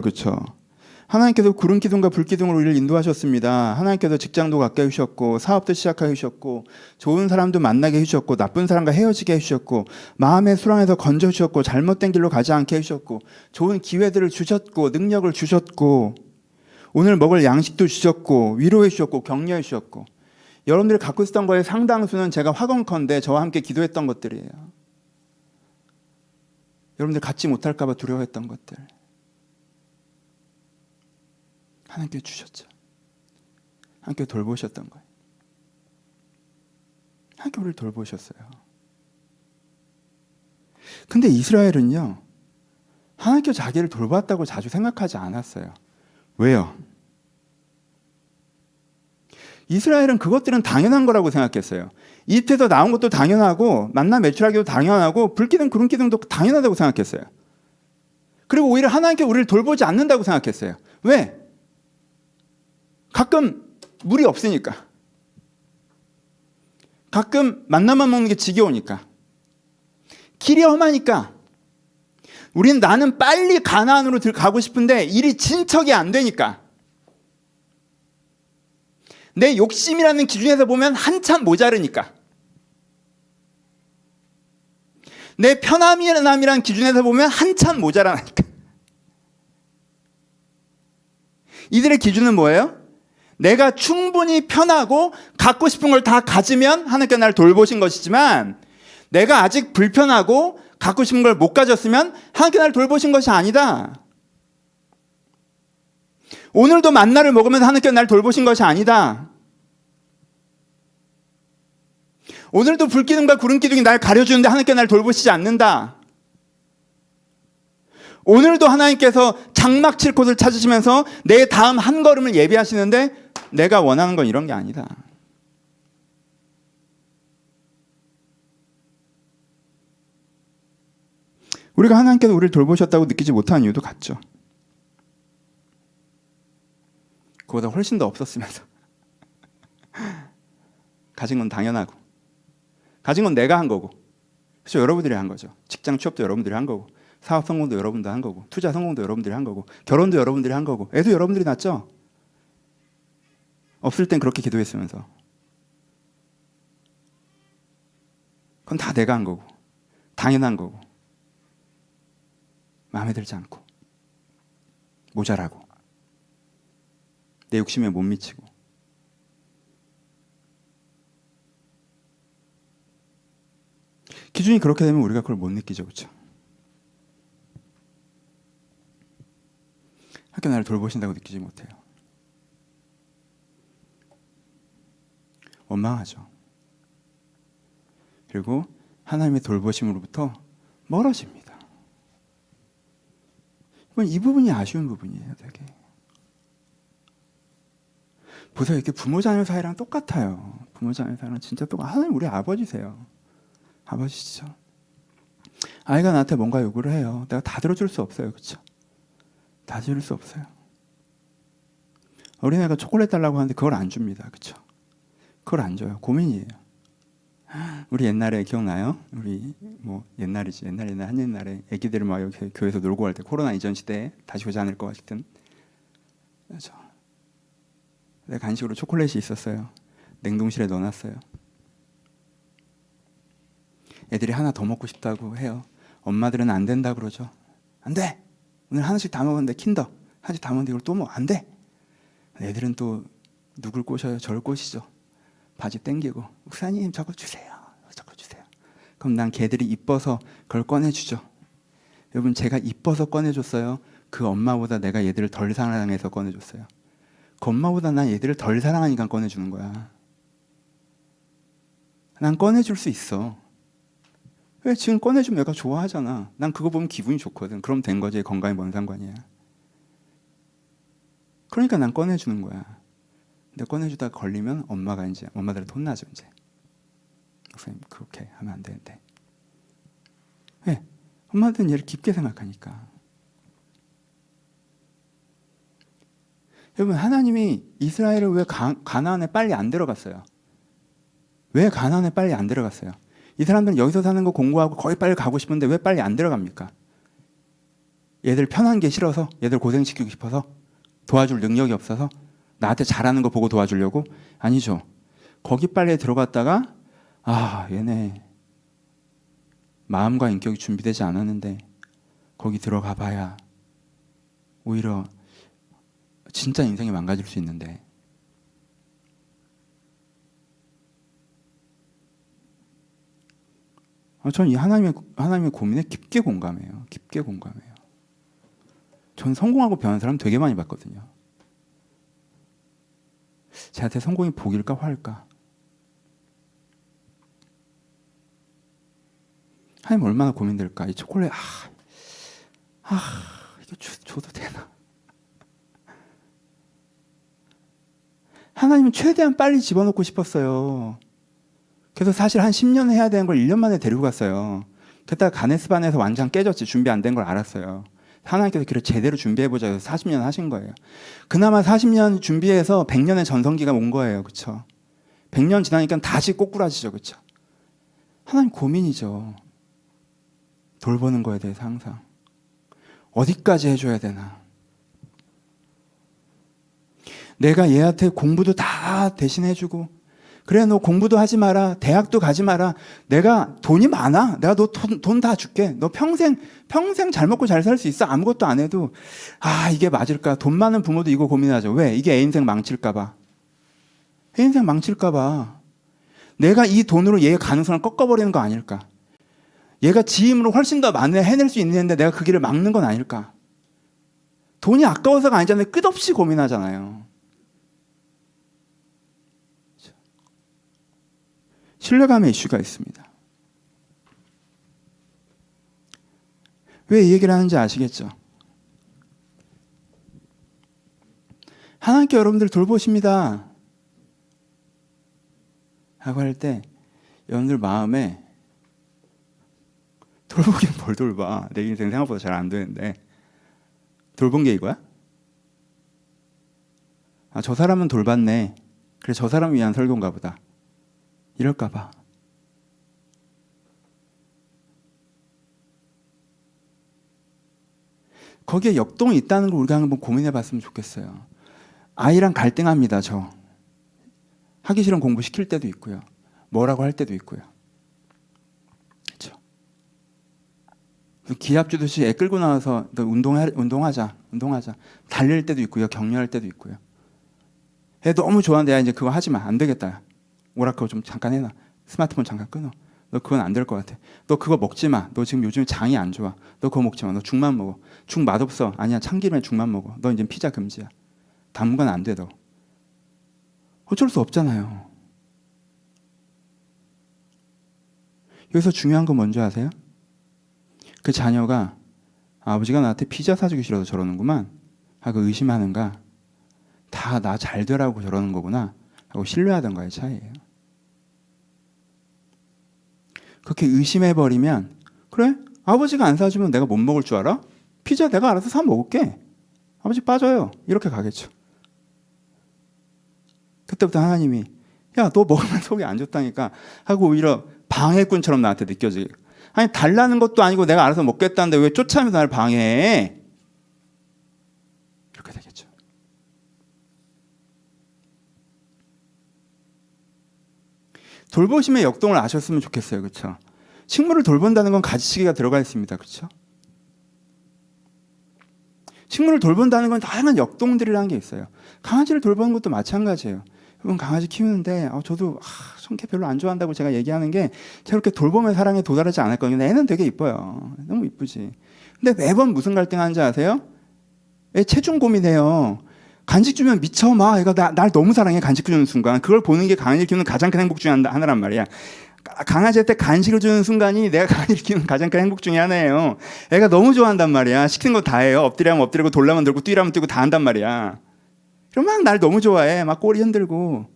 그렇죠? 하나님께서 구름 기둥과 불 기둥으로 우리를 인도하셨습니다. 하나님께서 직장도 갖게 해주셨고 사업도 시작하게 해주셨고 좋은 사람도 만나게 해주셨고 나쁜 사람과 헤어지게 해주셨고 마음의 수렁에서 건져주셨고 잘못된 길로 가지 않게 해주셨고 좋은 기회들을 주셨고 능력을 주셨고 오늘 먹을 양식도 주셨고 위로해 주셨고 격려해 주셨고 여러분들이 갖고 있었던 거에 상당수는 제가 확언컨대 저와 함께 기도했던 것들이에요. 여러분들 갖지 못할까 봐 두려워했던 것들 하나님께 주셨죠. 하나님께 돌보셨던 거예요. 하나님께 우리를 돌보셨어요. 근데 이스라엘은요 하나님께 자기를 돌봤다고 자주 생각하지 않았어요. 왜요? 이스라엘은 그것들은 당연한 거라고 생각했어요. 이집트에서 나온 것도 당연하고 만나 매출하기도 당연하고 불기둥 구름기둥도 당연하다고 생각했어요. 그리고 오히려 하나님께 우리를 돌보지 않는다고 생각했어요. 왜? 가끔 물이 없으니까. 가끔 만나만 먹는 게 지겨우니까. 길이 험하니까. 나는 빨리 가나안으로 가고 싶은데 일이 진척이 안 되니까. 내 욕심이라는 기준에서 보면 한참 모자르니까. 내 편함이라는 기준에서 보면 한참 모자라니까. 이들의 기준은 뭐예요? 내가 충분히 편하고 갖고 싶은 걸 다 가지면 하나님께 나를 돌보신 것이지만 내가 아직 불편하고 갖고 싶은 걸 못 가졌으면 하나님께 나를 돌보신 것이 아니다. 오늘도 만나를 먹으면서 하나님께 나를 돌보신 것이 아니다. 오늘도 불기둥과 구름기둥이 날 가려주는데 하나님께 나를 돌보시지 않는다. 오늘도 하나님께서 장막 칠 곳을 찾으시면서 내 다음 한 걸음을 예비하시는데 내가 원하는 건 이런 게 아니다. 우리가 하나님께서 우리를 돌보셨다고 느끼지 못하는 이유도 같죠. 그보다 훨씬 더 없었으면서 가진 건 당연하고 가진 건 내가 한 거고 그렇죠? 여러분들이 한 거죠. 직장 취업도 여러분들이 한 거고 사업 성공도 여러분도 한 거고 투자 성공도 여러분들이 한 거고 결혼도 여러분들이 한 거고 애도 여러분들이 낳죠. 없을 땐 그렇게 기도했으면서 그건 다 내가 한 거고 당연한 거고 마음에 들지 않고 모자라고 내 욕심에 못 미치고 기준이 그렇게 되면 우리가 그걸 못 느끼죠. 그렇죠? 학교 나를 돌보신다고 느끼지 못해요. 원망하죠. 그리고 하나님의 돌보심으로부터 멀어집니다. 이 부분이 아쉬운 부분이에요. 되게. 보세요. 이렇게 부모 자녀 사이랑 똑같아요. 부모 자녀 사이랑 진짜 똑같아요. 하나님 우리 아버지세요. 아버지시죠. 아이가 나한테 뭔가 요구를 해요. 내가 다 들어줄 수 없어요. 그렇죠? 다 들을 수 없어요. 어린애가 초콜릿 달라고 하는데 그걸 안 줍니다. 그렇죠? 그걸 안 줘요. 고민이에요. 우리 옛날에 기억나요? 우리 뭐 옛날이지. 옛날 한옛날에 애기들 막 이렇게 교회에서 놀고 갈 때 코로나 이전 시대에 다시 오지 않을 것 같은. 그렇죠? 내 간식으로 초콜릿이 있었어요. 냉동실에 넣어놨어요. 애들이 하나 더 먹고 싶다고 해요. 엄마들은 안 된다 그러죠. 안 돼. 오늘 하나씩 다 먹었는데 킨더 하나씩 다 먹는데 이걸 또 먹어. 안 돼. 애들은 또 누굴 꼬셔요? 저를 꼬시죠. 바지 땡기고 목사님 저거 주세요. 저거 주세요. 그럼 난 걔들이 이뻐서 그걸 꺼내주죠. 여러분 제가 이뻐서 꺼내줬어요. 그 엄마보다 내가 얘들을 덜 사랑해서 꺼내줬어요. 그 엄마보다 난 얘들을 덜 사랑하니까 꺼내주는 거야. 난 꺼내줄 수 있어. 왜 지금 꺼내주면 얘가 좋아하잖아. 난 그거 보면 기분이 좋거든. 그럼 된 거지. 건강에 뭔 상관이야. 그러니까 난 꺼내주는 거야. 근데 꺼내주다가 걸리면 엄마가 이제 엄마들한테 혼나죠. 이제 선생님 그렇게 하면 안 되는데. 왜? 엄마들은 얘를 깊게 생각하니까. 여러분 하나님이 이스라엘을 왜 가나안에 빨리 안 들어갔어요? 왜 가나안에 빨리 안 들어갔어요? 이 사람들은 여기서 사는 거 공부하고 거기 빨리 가고 싶은데 왜 빨리 안 들어갑니까? 얘들 편한 게 싫어서? 얘들 고생시키고 싶어서? 도와줄 능력이 없어서? 나한테 잘하는 거 보고 도와주려고? 아니죠. 거기 빨리 들어갔다가 얘네 마음과 인격이 준비되지 않았는데 거기 들어가 봐야 오히려 진짜 인생이 망가질 수 있는데. 저는 이 하나님의 고민에 깊게 공감해요. 깊게 공감해요. 전 성공하고 변한 사람 되게 많이 봤거든요. 쟤한테 성공이 복일까 화일까? 하나님 얼마나 고민될까? 이 초콜릿 이거 줘도 되나? 하나님은 최대한 빨리 집어넣고 싶었어요. 그래서 사실 한 10년 해야 되는 걸 1년 만에 데리고 갔어요. 그랬다가 가네스반에서 완전 깨졌지. 준비 안 된 걸 알았어요. 하나님께서 그를 제대로 준비해보자 해서 40년 하신 거예요. 그나마 40년 준비해서 100년의 전성기가 온 거예요. 그렇죠? 100년 지나니까 다시 꼬꾸라지죠. 그렇죠? 하나님 고민이죠. 돌보는 거에 대해서 항상. 어디까지 해줘야 되나? 내가 얘한테 공부도 다 대신해주고 그래 너 공부도 하지 마라. 대학도 가지 마라. 내가 돈이 많아. 내가 너 돈 다 줄게. 너 평생 잘 먹고 잘 살 수 있어. 아무것도 안 해도 이게 맞을까. 돈 많은 부모도 이거 고민하죠. 왜? 이게 애 인생 망칠까 봐. 애 인생 망칠까 봐. 내가 이 돈으로 얘의 가능성을 꺾어버리는 거 아닐까. 얘가 지 힘으로 훨씬 더 많이 해낼 수 있는데 내가 그 길을 막는 건 아닐까. 돈이 아까워서가 아니잖아요. 끝없이 고민하잖아요. 신뢰감의 이슈가 있습니다. 왜 이 얘기를 하는지 아시겠죠? 하나님께 여러분들 돌보십니다 라고 할 때 여러분들 마음에 돌보긴 뭘 돌봐. 내 인생 생각보다 잘 안 되는데 돌본 게 이거야? 저 사람은 돌봤네. 그래 저 사람을 위한 설교인가 보다. 이럴까 봐. 거기에 역동이 있다는 걸 우리가 한번 고민해 봤으면 좋겠어요. 아이랑 갈등합니다. 저 하기 싫은 공부 시킬 때도 있고요. 뭐라고 할 때도 있고요. 그렇죠? 기합 주듯이 애 끌고 나와서 너 운동하자 달릴 때도 있고요. 격려할 때도 있고요. 애 너무 좋아하는데 야 이제 그거 하지 마. 안 되겠다. 오락하고 좀 잠깐 해놔. 스마트폰 잠깐 끊어. 너 그건 안 될 것 같아. 너 그거 먹지 마. 너 지금 요즘 장이 안 좋아. 너 그거 먹지 마. 너 죽만 먹어. 죽 맛없어. 아니야, 참기름에 죽만 먹어. 너 이제 피자 금지야. 당분간 안 돼, 너. 어쩔 수 없잖아요. 여기서 중요한 건 뭔지 아세요? 그 자녀가 아버지가 나한테 피자 사주기 싫어서 저러는구만 하고 의심하는가, 다 나 잘 되라고 저러는 거구나 하고 신뢰하던가의 차이예요. 그렇게 의심해버리면, 그래? 아버지가 안 사주면 내가 못 먹을 줄 알아? 피자 내가 알아서 사 먹을게. 아버지 빠져요. 이렇게 가겠죠. 그때부터 하나님이 야, 너 먹으면 속이 안 좋다니까 하고 오히려 방해꾼처럼 나한테 느껴지게. 아니, 달라는 것도 아니고 내가 알아서 먹겠다는데 왜 쫓아오면서 나를 방해해? 이렇게 되겠죠. 돌보심의 역동을 아셨으면 좋겠어요. 그렇죠? 식물을 돌본다는 건 가지치기가 들어가 있습니다. 그렇죠? 식물을 돌본다는 건 다양한 역동들이라는 게 있어요. 강아지를 돌보는 것도 마찬가지예요. 여러분, 강아지 키우는데 저도 성격 별로 안 좋아한다고 제가 얘기하는 게, 제가 그렇게 돌봄의 사랑에 도달하지 않았거든요. 애는 되게 이뻐요. 너무 이쁘지. 근데 매번 무슨 갈등하는지 아세요? 애 체중 고민해요. 간식 주면 미쳐 막 애가 날 너무 사랑해. 간식 주는 순간 그걸 보는 게 강아지를 키우는 가장 큰 행복 중에 하나란 말이야. 강아지한테 간식을 주는 순간이 내가 강아지를 키우는 가장 큰 행복 중에 하나예요. 애가 너무 좋아한단 말이야. 시키는 거 다 해요. 엎드리면 엎드리고 돌라면 돌고 뛰라면 뛰고 다 한단 말이야. 그럼 막 날 너무 좋아해. 막 꼬리 흔들고.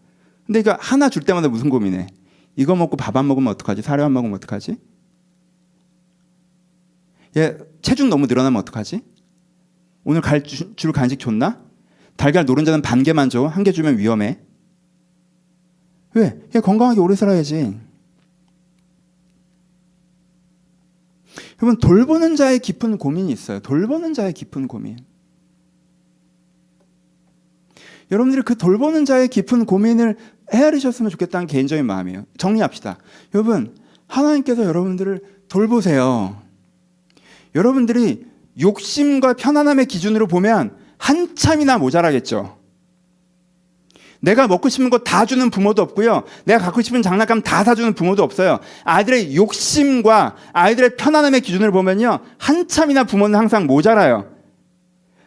근데 이거 하나 줄 때마다 무슨 고민해? 이거 먹고 밥 안 먹으면 어떡하지? 사료 안 먹으면 어떡하지? 얘 체중 너무 늘어나면 어떡하지? 오늘 줄 간식 줬나? 달걀 노른자는 반 개만 줘. 한 개 주면 위험해. 왜? 얘 건강하게 오래 살아야지. 여러분, 돌보는 자의 깊은 고민이 있어요. 돌보는 자의 깊은 고민. 여러분들이 그 돌보는 자의 깊은 고민을 헤아리셨으면 좋겠다는 개인적인 마음이에요. 정리합시다. 여러분, 하나님께서 여러분들을 돌보세요. 여러분들이 욕심과 편안함의 기준으로 보면 한참이나 모자라겠죠. 내가 먹고 싶은 거 다 주는 부모도 없고요. 내가 갖고 싶은 장난감 다 사주는 부모도 없어요. 아이들의 욕심과 아이들의 편안함의 기준을 보면요, 한참이나 부모는 항상 모자라요.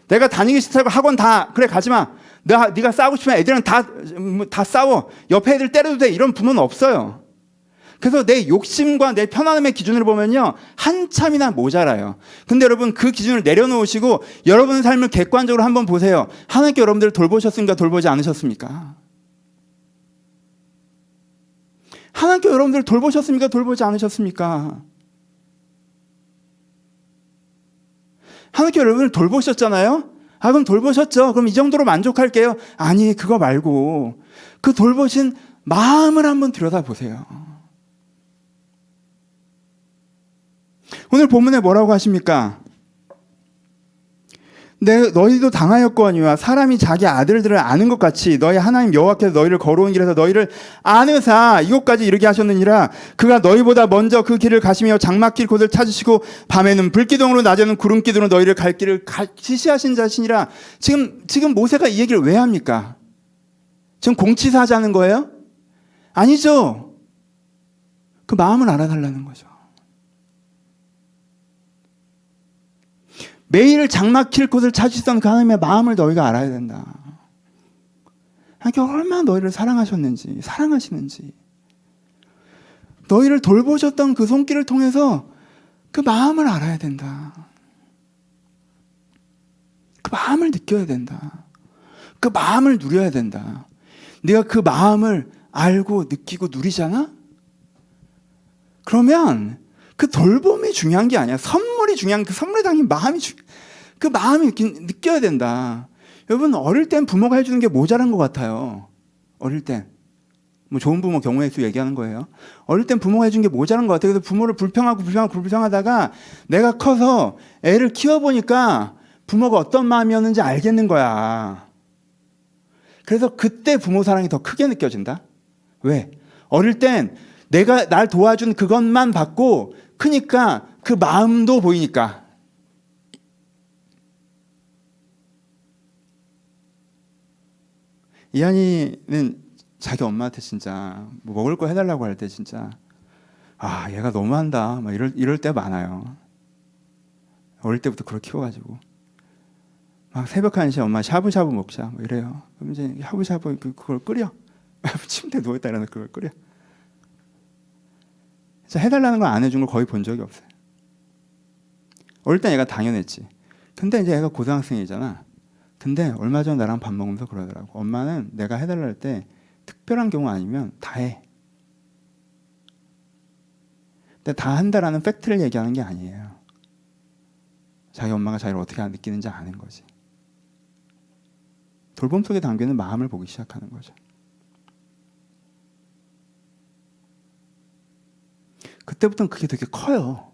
내가 다니기 싫다고 학원 다 그래 가지마. 네가 싸우고 싶으면 애들은 다 싸워. 옆에 애들 때려도 돼. 이런 부모는 없어요. 그래서 내 욕심과 내 편안함의 기준을 보면요, 한참이나 모자라요. 근데 여러분, 그 기준을 내려놓으시고 여러분의 삶을 객관적으로 한번 보세요. 하나님께 여러분들을 돌보셨습니까? 돌보지 않으셨습니까? 하나님께 여러분들을 돌보셨습니까? 돌보지 않으셨습니까? 하나님께 여러분을 돌보셨잖아요? 그럼 돌보셨죠? 그럼 이 정도로 만족할게요. 아니, 그거 말고 그 돌보신 마음을 한번 들여다보세요. 오늘 본문에 뭐라고 하십니까? 너희도 당하였거니와 사람이 자기 아들들을 아는 것 같이 너희 하나님 여호와께서 너희를 걸어온 길에서 너희를 아느사 이곳까지 이르게 하셨느니라. 그가 너희보다 먼저 그 길을 가시며 장막길 곳을 찾으시고 밤에는 불기둥으로 낮에는 구름기둥으로 너희를 갈 길을 지시하신 자시니라. 지금 모세가 이 얘기를 왜 합니까? 지금 공치사하자는 거예요? 아니죠. 그 마음을 알아달라는 거죠. 매일 장막힐 곳을 찾으시던 그 하나님의 마음을 너희가 알아야 된다. 하나님께 얼마나 너희를 사랑하셨는지, 사랑하시는지, 너희를 돌보셨던 그 손길을 통해서 그 마음을 알아야 된다. 그 마음을 느껴야 된다. 그 마음을 누려야 된다. 네가 그 마음을 알고 느끼고 누리잖아? 그러면 그 돌봄이 중요한 게 아니야. 선물이 중요한, 그 선물에 담긴 마음이 그 마음이 느껴야 된다. 여러분, 어릴 땐 부모가 해주는 게 모자란 것 같아요. 어릴 땐. 뭐 좋은 부모 경우의 수 얘기하는 거예요. 어릴 땐 부모가 해준 게 모자란 것 같아요. 그래서 부모를 불평하다가 내가 커서 애를 키워보니까 부모가 어떤 마음이었는지 알겠는 거야. 그래서 그때 부모 사랑이 더 크게 느껴진다. 왜? 어릴 땐 내가 날 도와준 그것만 받고 크니까 그 마음도 보이니까. 이한이는 자기 엄마한테 진짜 뭐 먹을 거 해달라고 할 때 진짜 아, 얘가 너무한다. 막 이럴 때 많아요. 어릴 때부터 그렇게 키워가지고 막 새벽 1시에 엄마 샤브샤브 먹자 뭐 이래요. 그럼 이제 샤브샤브 그걸 끓여. 침대에 누워있다 일어나 그걸 끓여. 진짜 해달라는 걸 안 해준 걸 거의 본 적이 없어요. 어릴 땐 얘가 당연했지. 근데 이제 얘가 고등학생이잖아. 근데 얼마 전에 나랑 밥 먹으면서 그러더라고. 엄마는 내가 해달라 할 때 특별한 경우 아니면 다 해. 근데 다 한다라는 팩트를 얘기하는 게 아니에요. 자기 엄마가 자기를 어떻게 느끼는지 아는 거지. 돌봄 속에 담겨있는 마음을 보기 시작하는 거죠. 그때부터는 그게 되게 커요.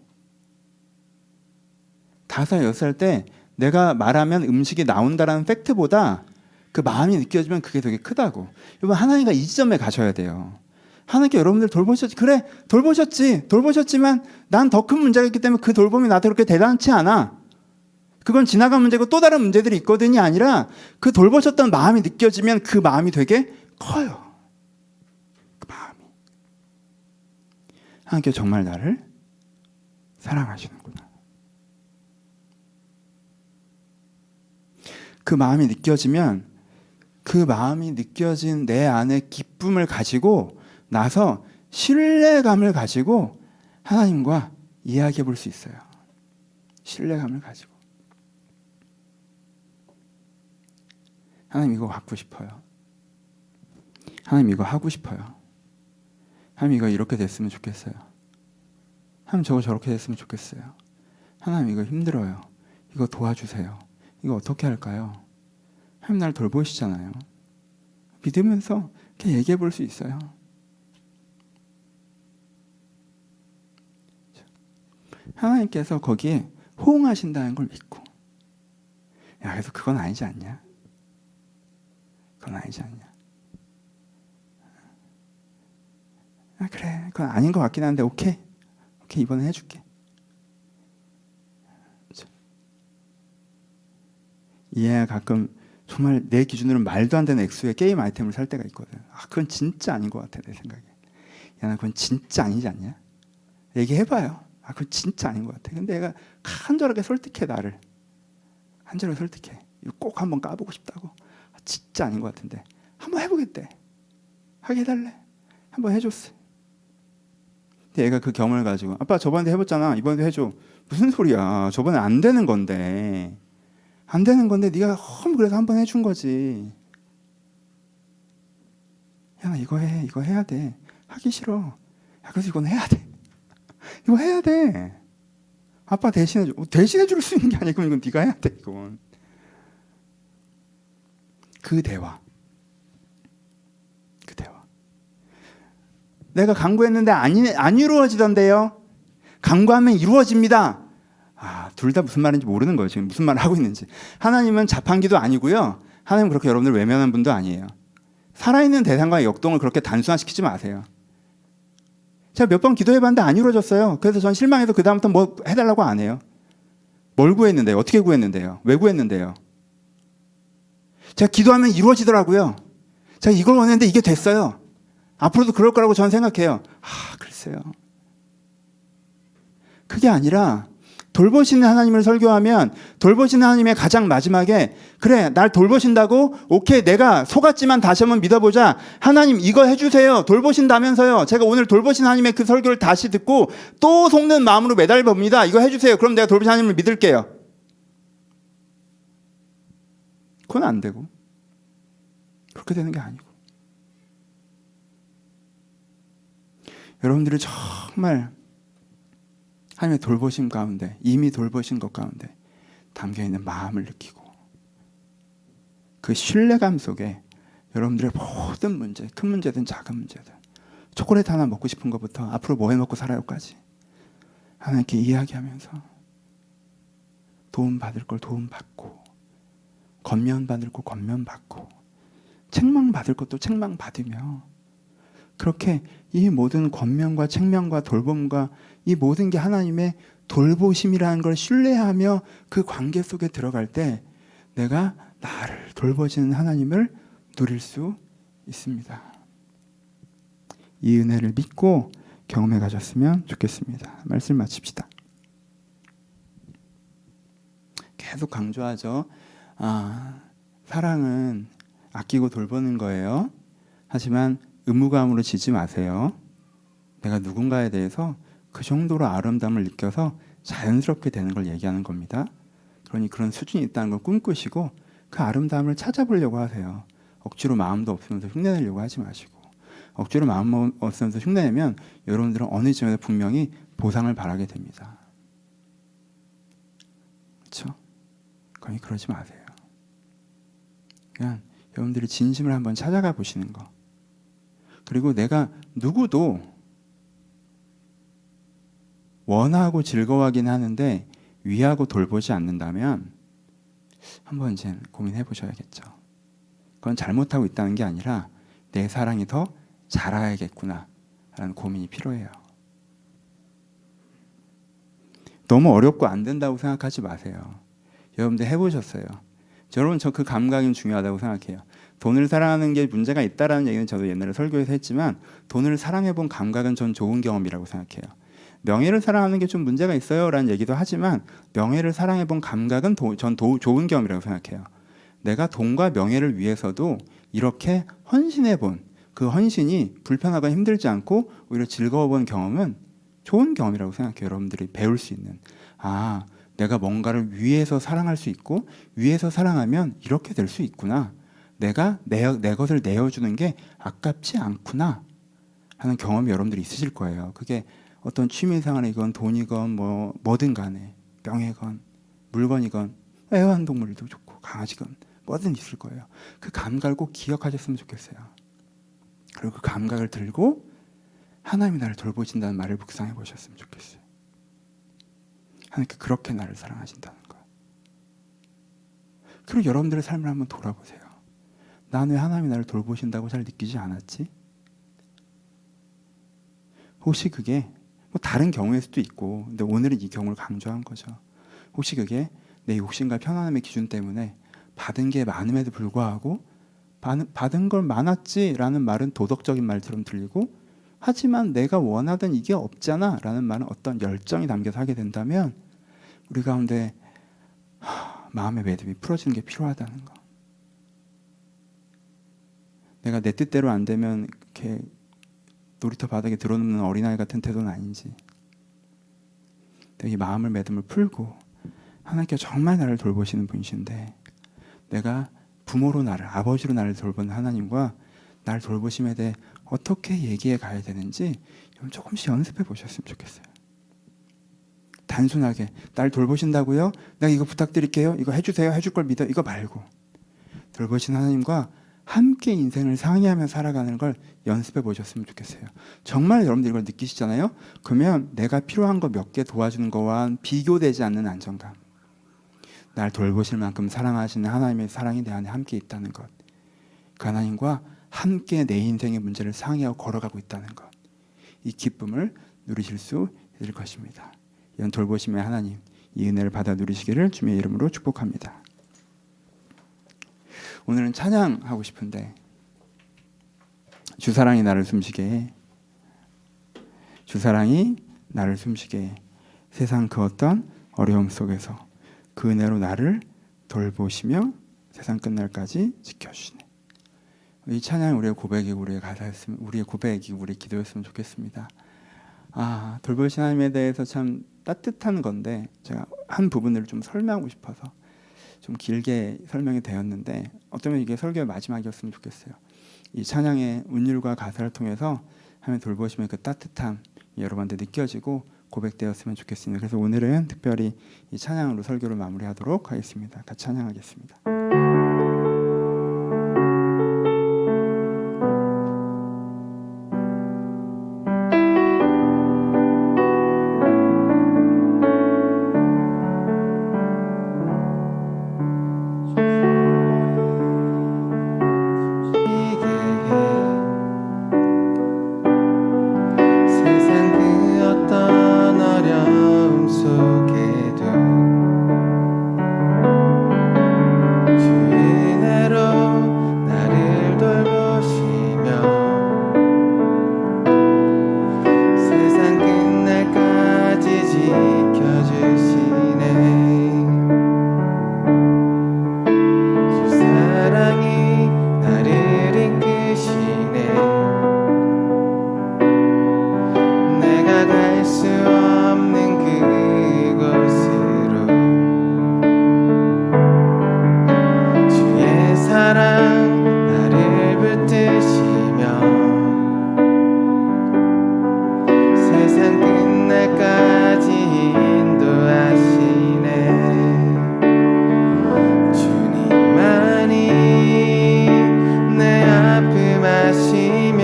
5살, 6살 때 내가 말하면 음식이 나온다라는 팩트보다 그 마음이 느껴지면 그게 되게 크다고. 여러분, 하나님과 이 지점에 가셔야 돼요. 하나님께 여러분들 돌보셨지. 그래, 돌보셨지만 난 더 큰 문제가 있기 때문에 그 돌봄이 나한테 그렇게 대단치 않아. 그건 지나간 문제고 또 다른 문제들이 있거든이 아니라 그 돌보셨던 마음이 느껴지면 그 마음이 되게 커요. 그 마음이. 하나님께 정말 나를 사랑하시는구나. 그 마음이 느껴지면 그 마음이 느껴진 내 안에 기쁨을 가지고 나서 신뢰감을 가지고 하나님과 이야기해 볼 수 있어요. 신뢰감을 가지고. 하나님 이거 갖고 싶어요. 하나님 이거 하고 싶어요. 하나님 이거 이렇게 됐으면 좋겠어요. 하나님 저거 저렇게 됐으면 좋겠어요. 하나님 이거 힘들어요. 이거 도와주세요. 이거 어떻게 할까요? 하나님 나를 돌보시잖아요. 믿으면서 이렇게 얘기해 볼 수 있어요. 하나님께서 거기에 호응하신다는 걸 믿고. 야, 그래서 그건 아니지 않냐? 그건 아니지 않냐? 아, 그래, 그건 아닌 것 같긴 한데 오케이 이번에 해줄게. 얘가 가끔 정말 내 기준으로는 말도 안 되는 액수의 게임 아이템을 살 때가 있거든. 아, 그건 진짜 아닌 것 같아 내 생각에. 야, 나 그건 진짜 아니지 않냐? 얘기해봐요. 아, 그건 진짜 아닌 것 같아. 근데 얘가 간절하게 설득해 나를. 간절하게 설득해. 이거 꼭 한번 까보고 싶다고. 아, 진짜 아닌 것 같은데 한번 해보겠대. 하게 해달래. 한번 해줬어. 근데 얘가 그 경험을 가지고 아빠 저번에 해봤잖아. 이번에도 해줘. 무슨 소리야. 저번에 안 되는 건데. 안 되는 건데 네가 그래서 한번 해준 거지. 야, 이거 해. 이거 해야 돼. 하기 싫어. 야, 그래서 이건 해야 돼. 이거 해야 돼. 아빠 대신해 줘. 대신해 줄 수 있는 게 아니고 이건 네가 해야 돼. 이건. 그 대화. 그 대화. 내가 강구했는데 안 이루어지던데요. 강구하면 이루어집니다. 아, 둘 다 무슨 말인지 모르는 거예요. 지금 무슨 말을 하고 있는지. 하나님은 자판기도 아니고요. 하나님은 그렇게 여러분들 외면한 분도 아니에요. 살아있는 대상과 역동을 그렇게 단순화시키지 마세요. 제가 몇 번 기도해봤는데 안 이루어졌어요. 그래서 전 실망해서 그 다음부터 뭐 해달라고 안 해요. 뭘 구했는데요? 어떻게 구했는데요? 왜 구했는데요? 제가 기도하면 이루어지더라고요. 제가 이걸 원했는데 이게 됐어요. 앞으로도 그럴 거라고 저는 생각해요. 아, 글쎄요. 그게 아니라 돌보시는 하나님을 설교하면 돌보시는 하나님의 가장 마지막에 그래 날 돌보신다고? 오케이 내가 속았지만 다시 한번 믿어보자. 하나님 이거 해주세요. 돌보신다면서요. 제가 오늘 돌보신 하나님의 그 설교를 다시 듣고 또 속는 마음으로 매달봅니다. 이거 해주세요. 그럼 내가 돌보신 하나님을 믿을게요. 그건 안 되고 그렇게 되는 게 아니고 여러분들이 정말 하나님의 돌보심 가운데 이미 돌보신 것 가운데 담겨있는 마음을 느끼고 그 신뢰감 속에 여러분들의 모든 문제 큰 문제든 작은 문제든 초콜릿 하나 먹고 싶은 것부터 앞으로 뭐 해먹고 살아요까지 하나님께 이야기하면서 도움받을 걸 도움받고 권면받을 걸 권면받고 책망받을 것도 책망받으며 그렇게 이 모든 권면과 책망과 돌봄과 이 모든 게 하나님의 돌보심이라는 걸 신뢰하며 그 관계 속에 들어갈 때 내가 나를 돌보시는 하나님을 누릴 수 있습니다. 이 은혜를 믿고 경험해 가셨으면 좋겠습니다. 말씀 마칩시다. 계속 강조하죠. 사랑은 아끼고 돌보는 거예요. 하지만 의무감으로 지지 마세요. 내가 누군가에 대해서 그 정도로 아름다움을 느껴서 자연스럽게 되는 걸 얘기하는 겁니다. 그러니 그런 수준이 있다는 걸 꿈꾸시고 그 아름다움을 찾아보려고 하세요. 억지로 마음도 없으면서 흉내내려고 하지 마시고, 억지로 마음 없으면서 흉내내면 여러분들은 어느 지점에서 분명히 보상을 바라게 됩니다. 그렇죠? 거의 그러지 마세요. 그냥 여러분들이 진심을 한번 찾아가 보시는 거. 그리고 내가 누구도 원하고 즐거워하긴 하는데 위하고 돌보지 않는다면 한번 이제 고민해 보셔야겠죠. 그건 잘못하고 있다는 게 아니라 내 사랑이 더 자라야겠구나 라는 고민이 필요해요. 너무 어렵고 안 된다고 생각하지 마세요. 여러분들 해보셨어요. 여러분, 저 그 감각이 중요하다고 생각해요. 돈을 사랑하는 게 문제가 있다라는 얘기는 저도 옛날에 설교에서 했지만, 돈을 사랑해본 감각은 전 좋은 경험이라고 생각해요. 명예를 사랑하는 게 좀 문제가 있어요 라는 얘기도 하지만, 명예를 사랑해본 감각은 전 좋은 경험이라고 생각해요. 내가 돈과 명예를 위해서도 이렇게 헌신해본 그 헌신이 불편하거나 힘들지 않고 오히려 즐거워본 경험은 좋은 경험이라고 생각해요. 여러분들이 배울 수 있는, 내가 뭔가를 위해서 사랑할 수 있고 위해서 사랑하면 이렇게 될 수 있구나, 내가 내 것을 내어주는 게 아깝지 않구나 하는 경험이 여러분들이 있으실 거예요. 그게 어떤 취미생활이건 돈이건 뭐든 간에, 명예건 물건이건 애완동물도 좋고 강아지건 뭐든 있을 거예요. 그 감각을 꼭 기억하셨으면 좋겠어요. 그리고 그 감각을 들고 하나님이 나를 돌보신다는 말을 묵상해 보셨으면 좋겠어요. 하나님께 그렇게 나를 사랑하신다는 거. 그리고 여러분들의 삶을 한번 돌아보세요. 나는 왜 하나님이 나를 돌보신다고 잘 느끼지 않았지? 혹시 그게 다른 경우일 수도 있고, 근데 오늘은 이 경우를 강조한 거죠. 혹시 그게 내 욕심과 편안함의 기준 때문에 받은 게 많음에도 불구하고 받은 걸 많았지라는 말은 도덕적인 말처럼 들리고, 하지만 내가 원하던 이게 없잖아 라는 말은 어떤 열정이 담겨서 하게 된다면 우리 가운데 마음의 매듭이 풀어지는 게 필요하다는 거. 내가 내 뜻대로 안 되면 이렇게 놀이터 바닥에 들어눕는 어린아이 같은 태도는 아닌지, 이 마음을 매듭을 풀고 하나님께 정말 나를 돌보시는 분이신데, 내가 부모로 나를, 아버지로 나를 돌보는 하나님과 나를 돌보심에 대해 어떻게 얘기해 가야 되는지 조금씩 연습해 보셨으면 좋겠어요. 단순하게 날 돌보신다고요? 내가 이거 부탁드릴게요. 이거 해주세요. 해줄 걸 믿어. 이거 말고 돌보신 하나님과 함께 인생을 상의하며 살아가는 걸 연습해 보셨으면 좋겠어요. 정말 여러분들 이걸 느끼시잖아요. 그러면 내가 필요한 거 몇 개 도와주는 거와 비교되지 않는 안정감, 날 돌보실 만큼 사랑하시는 하나님의 사랑이 내 안에 함께 있다는 것, 그 하나님과 함께 내 인생의 문제를 상의하고 걸어가고 있다는 것, 이 기쁨을 누리실 수 있을 것입니다. 이런 돌보심의 하나님, 이 은혜를 받아 누리시기를 주님의 이름으로 축복합니다. 오늘은 찬양하고 싶은데, 주사랑이 나를 숨쉬게 해, 주사랑이 나를 숨쉬게 해, 세상 그 어떤 어려움 속에서 그 은혜로 나를 돌보시며 세상 끝날까지 지켜주시네. 이 찬양이 우리의 고백이고 우리의 가사였으면, 우리의 고백이고 우리의 기도였으면 좋겠습니다. 돌보신 하나님에 대해서 참 따뜻한 건데, 제가 한 부분을 좀 설명하고 싶어서 좀 길게 설명이 되었는데, 어쩌면 이게 설교의 마지막이었으면 좋겠어요. 이 찬양의 운율과 가사를 통해서 하나님 돌보심의 그 따뜻함 여러분한테 느껴지고 고백되었으면 좋겠습니다. 그래서 오늘은 특별히 이 찬양으로 설교를 마무리하도록 하겠습니다. 같이 찬양하겠습니다. 주의 세상 끝날까지 인도하시네. 주님만이 내 아픔 아시며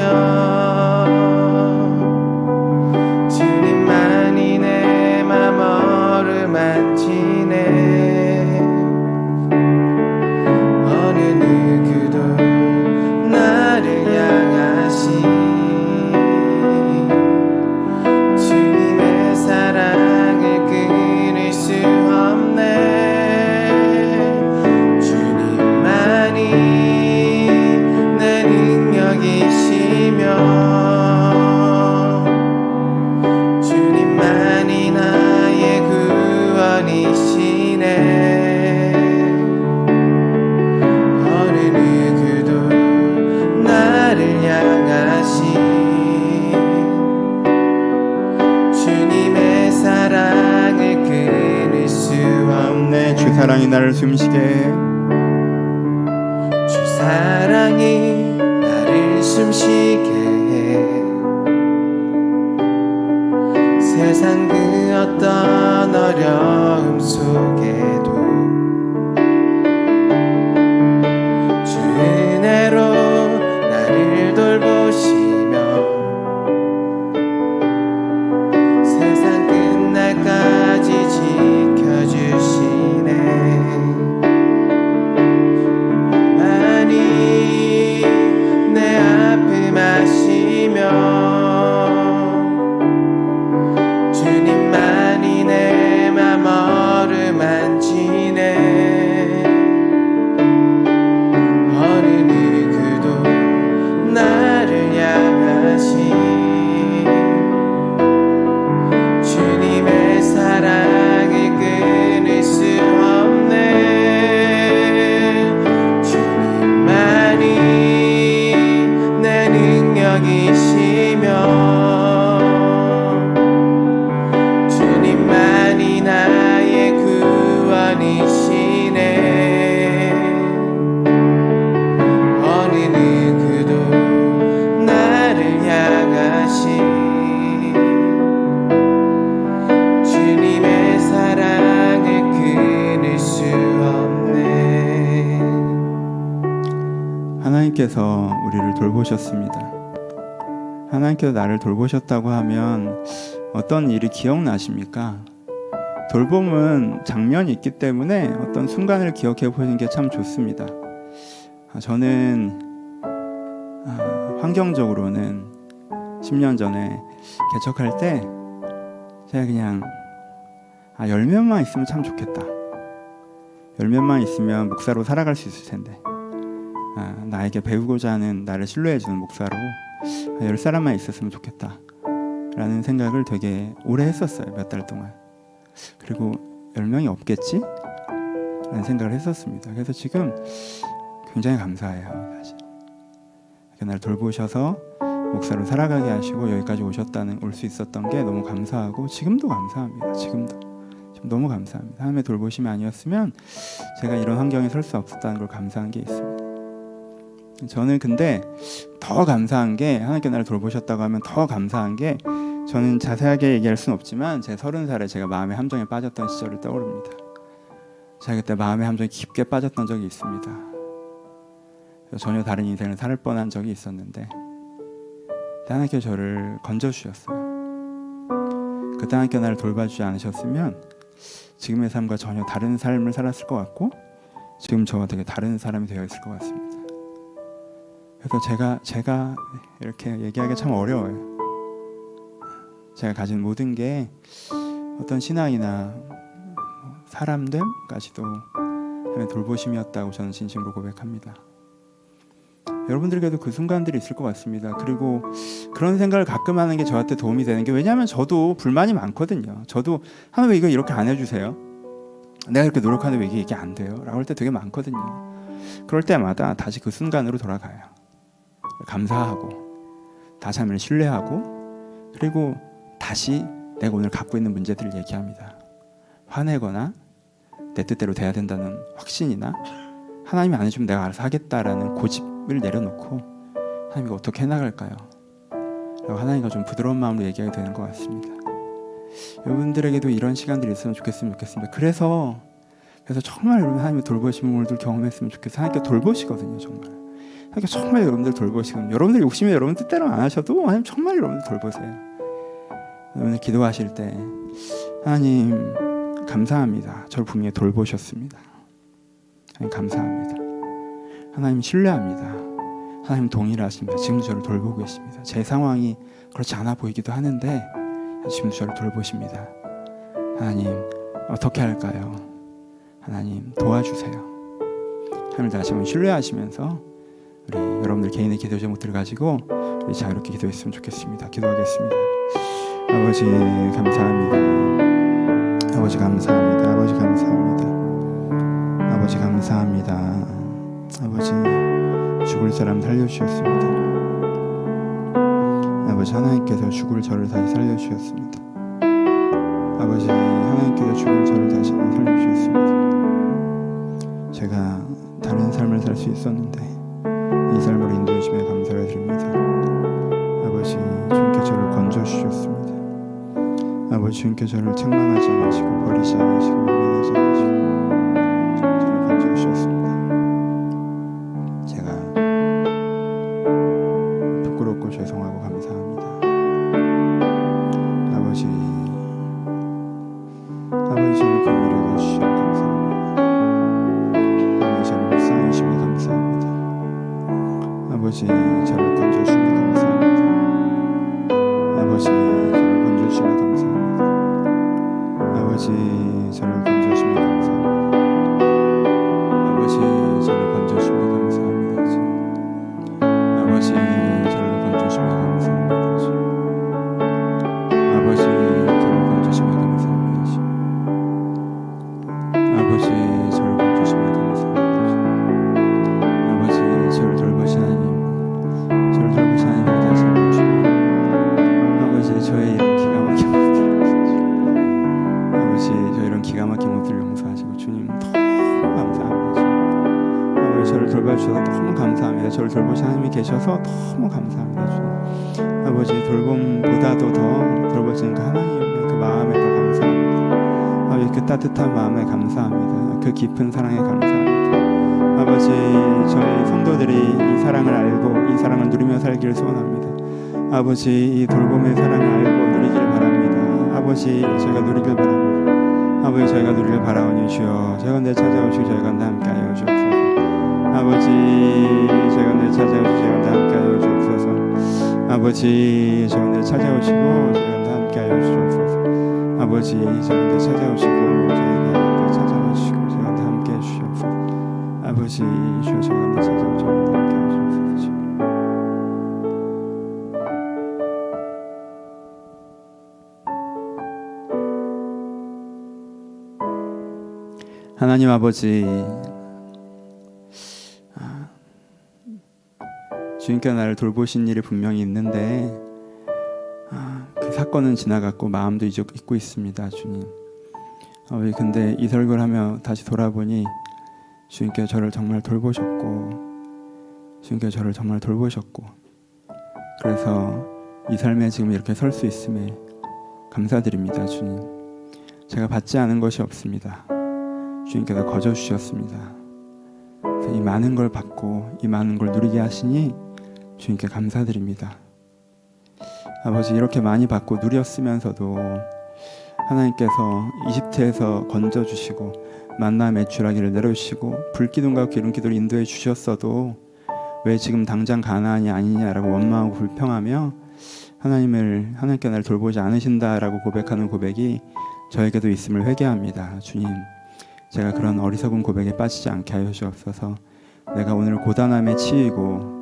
주님만이 내 맘 어루만지네. 어느 누구도 나를 향하시 주님의 사랑을 끊을 수 없네. 주님만이 내 능력이시며 주님만이 나의 구원이시네. 어느 누구도 나를 향하신 주님의 사랑을 끊을 수 없네. 주 사랑이 나를 숨쉬게 해. 주 사랑이 나를 숨쉬게 해. 세상 그 어떤 어려움 속에도 주 은혜로 나를 돌보시며 세상 끝날까지 지켜주시네. 많이 내 아픔 아시며 주님만이 내 맘 어루만지네. 어느 누구도 나를 향하신 주님의 사랑을 끊을 수 없네. 주님만이 내 능력이시며 주님만이 나의 구원이시네. 어느 누구도 나를 향하신 주님의 사랑을 끊을 수 없네. 하나님께서 우리를 돌보셨습니다. 하나님께서 나를 돌보셨다고 하면 어떤 일이 기억나십니까? 돌봄은 장면이 있기 때문에 어떤 순간을 기억해 보시는 게 참 좋습니다. 저는 환경적으로는 10년 전에 개척할 때 제가 그냥 10명만 있으면 참 좋겠다. 10명만 있으면 목사로 살아갈 수 있을 텐데 나에게 배우고자 하는 나를 신뢰해주는 목사로 10사람만 있었으면 좋겠다 라는 생각을 되게 오래 했었어요. 몇 달 동안. 그리고 10명이 없겠지? 라는 생각을 했었습니다. 그래서 지금 굉장히 감사해요. 사실 나를 돌보셔서 목사로 살아가게 하시고 여기까지 올 수 있었던 게 너무 감사하고 지금도 감사합니다. 지금 너무 감사합니다. 하나님의 돌보심이 아니었으면 제가 이런 환경에 설 수 없었다는 걸 감사한 게 있습니다. 저는 근데 더 감사한 게 하나님께 나를 돌보셨다고 하면 더 감사한 게 저는 자세하게 얘기할 수는 없지만 제 30살에 제가 마음의 함정에 빠졌던 시절을 떠오릅니다. 제가 그때 마음의 함정에 깊게 빠졌던 적이 있습니다. 전혀 다른 인생을 살 뻔한 적이 있었는데 하나님께서 저를 건져주셨어요. 그때 하나님께 나를 돌봐주지 않으셨으면 지금의 삶과 전혀 다른 삶을 살았을 것 같고 지금 저와 되게 다른 사람이 되어 있을 것 같습니다. 그래서 제가 이렇게 얘기하기가 참 어려워요. 제가 가진 모든 게 어떤 신앙이나 사람들까지도 하나님의 돌보심이었다고 저는 진심으로 고백합니다. 여러분들에게도 그 순간들이 있을 것 같습니다. 그리고 그런 생각을 가끔 하는 게 저한테 도움이 되는 게 왜냐하면 저도 불만이 많거든요. 저도 하나님 왜 이거 이렇게 안 해주세요? 내가 이렇게 노력하는데 왜 이게 안 돼요? 라고 할 때 되게 많거든요. 그럴 때마다 다시 그 순간으로 돌아가요. 감사하고 다시 하나님을 신뢰하고 그리고 다시 내가 오늘 갖고 있는 문제들을 얘기합니다. 화내거나 내 뜻대로 돼야 된다는 확신이나 하나님이 안 해주면 내가 알아서 하겠다라는 고집을 내려놓고 하나님 이거 어떻게 해나갈까요? 하나님과 좀 부드러운 마음으로 얘기하게 되는 것 같습니다. 여러분들에게도 이런 시간들이 있으면 좋겠습니다. 그래서 정말 여러분 하나님의 돌보심을 경험했으면 좋겠어요. 하나님께 돌보시거든요. 하나님께 정말 여러분들 돌보시거든요. 여러분들 욕심이 여러분 뜻대로 안 하셔도 하나님 정말 여러분들 돌보세요. 여러분들 기도하실 때 하나님 감사합니다. 저를 분명히 돌보셨습니다. 하나님 감사합니다. 하나님 신뢰합니다. 하나님 동의를 하십니다. 지금 저를 돌보고 계십니다. 제 상황이 그렇지 않아 보이기도 하는데 지금 저를 돌보십니다. 하나님 어떻게 할까요? 하나님 도와주세요. 하나님을 다시 한번 신뢰하시면서 우리 여러분들 개인의 기도 제목들을 가지고 우리 자유롭게 기도했으면 좋겠습니다. 기도하겠습니다. 아버지 감사합니다. 아버지 감사합니다. 아버지 감사합니다. 아버지 감사합니다. 아버지 죽을 사람 살려주셨습니다. 아버지 하나님께서 죽을 저를 다시 살려주셨습니다. 아버지 하나님께서 죽을 저를 다시 살려주셨습니다. 제가 다른 삶을 살 수 있었는데 이 삶으로 인도해 주심에 감사를 드립니다. 아버지 주님께 저를 건져주셨습니다. 아버지 주님께 저를 책망하지 않으시고 버리지 않으시고 외면하지 않으시고 저를 건져주셨습니다. 제가 부끄럽고 죄송하고 감사합니다. 아버지 저를 긍휼히 여겨주시고 감사합니다. 아버지 저를 불쌍히 여기시며 감사합니다. 아버지 저를 건져주시며 감사합니다. 아버지 저를 건져주시며 감사합니다. 아버지 저를 건져주시며 감사합니다. 아버지 저를 건져주시며 감사합니다. 아버지 저를 건져주시며 감사합니다. 아버지 저를 건져주시며 감사합니다. 아버지 저를 건져주시며 감사합니다. 아버지 저를 돌보신 하나님, 저를 돌보신 하나님을 다시 한번 주시고 아버지 저의 이런 기가 막힌 모습을 아버지 저 이런 기가 막힌 모습을 용서하시고 주님 너무 감사합니다. 아버지 저를 돌봐주셔서 너무 감사합니다. 저를 돌보신 하나님이 계셔서 너무 감사합니다. 주님 아버지 돌봄보다도 더 돌보시는 그 하나님의 그 마음에 더 감사합니다. 아버지 그 따뜻한 마음에 감사합니다. 그 깊은 사랑에 감사합니다. 아버지 저희 성도들이 이 사랑을 알고 이 사랑을 누리며 살기를 소원합니다. 아버지 이 돌봄의 사랑을 알고 누리길 바랍니다. 아버지 저희가 누리길 바랍니다. 아버지 저희가 누리길 바라오니 주여 저희가 내 찾아오시고 저희가 내 함께하여 주옵소서. 아버지 저희가 내 찾아오시고 저희가 내 함께하여 주옵소서. 아버지 저희가 내 찾아오시고 저희가 내 함께하여 주옵소서. 아버지 저희가 내 찾아오시고 저희가 내 찾아오시고 저희가 내 함께해 주옵소서. 아버지 주여 저희가 내 찾아오시고 저희가 내 함께하여 주옵소서. 하나님 아버지 주님께서 나를 돌보신 일이 분명히 있는데 그 사건은 지나갔고 마음도 잊고 있습니다. 주님 아버지 근데 이 설교를 하며 다시 돌아보니 주님께서 저를 정말 돌보셨고 주님께서 저를 정말 돌보셨고 그래서 이 삶에 지금 이렇게 설 수 있음에 감사드립니다. 주님 제가 받지 않은 것이 없습니다. 주님께서 거저 주셨습니다. 이 많은 걸 받고 이 많은 걸 누리게 하시니 주님께 감사드립니다. 아버지 이렇게 많이 받고 누렸으면서도 하나님께서 이집트에서 건져주시고 만나 매출하기를 내려주시고 불기둥과 기름기도를 인도해 주셨어도 왜 지금 당장 가나안이 아니냐라고 원망하고 불평하며 하나님께 나를 돌보지 않으신다라고 고백하는 고백이 저에게도 있음을 회개합니다. 주님 제가 그런 어리석은 고백에 빠지지 않게 하여 주옵소서. 내가 오늘 고단함에 치이고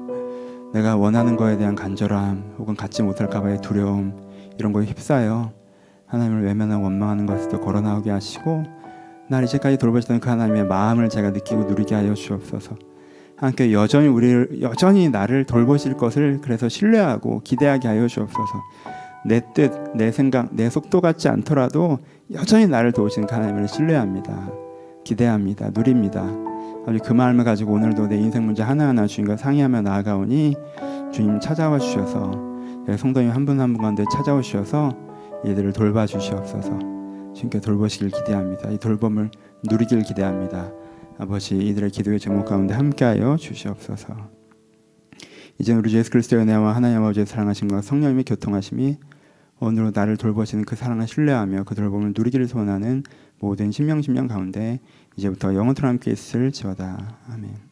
내가 원하는 거에 대한 간절함 혹은 갖지 못할까 봐의 두려움 이런 거에 휩싸여 하나님을 외면하고 원망하는 것을 걸어 나오게 하시고 날 이제까지 돌보시던 그 하나님의 마음을 제가 느끼고 누리게 하여 주옵소서. 하나님께 여전히 나를 돌보실 것을 그래서 신뢰하고 기대하게 하여 주옵소서. 내 뜻, 내 생각, 내 속도 같지 않더라도 여전히 나를 도우시는 그 하나님을 신뢰합니다. 기대합니다. 누립니다. 아버지 그 마음을 가지고 오늘도 내 인생 문제 하나하나 주님과 상의하며 나아가오니 주님 찾아와 주셔서 성도님 한 분 한 분 가운데 찾아오셔서 이들을 돌봐주시옵소서. 주님께 돌보시길 기대합니다. 이 돌봄을 누리길 기대합니다. 아버지, 이들의 기도의 제목 가운데 함께하여 주시옵소서. 이제 우리 주 예수 그리스도의 은혜와 하나님 아버지의 사랑하심과 성령님의 교통하심이 오늘로 나를 돌보시는 그 사랑을 신뢰하며 그 돌봄을 누리기를 소원하는 모든 신명 가운데 이제부터 영원토록 함께 있을지어다. 아멘.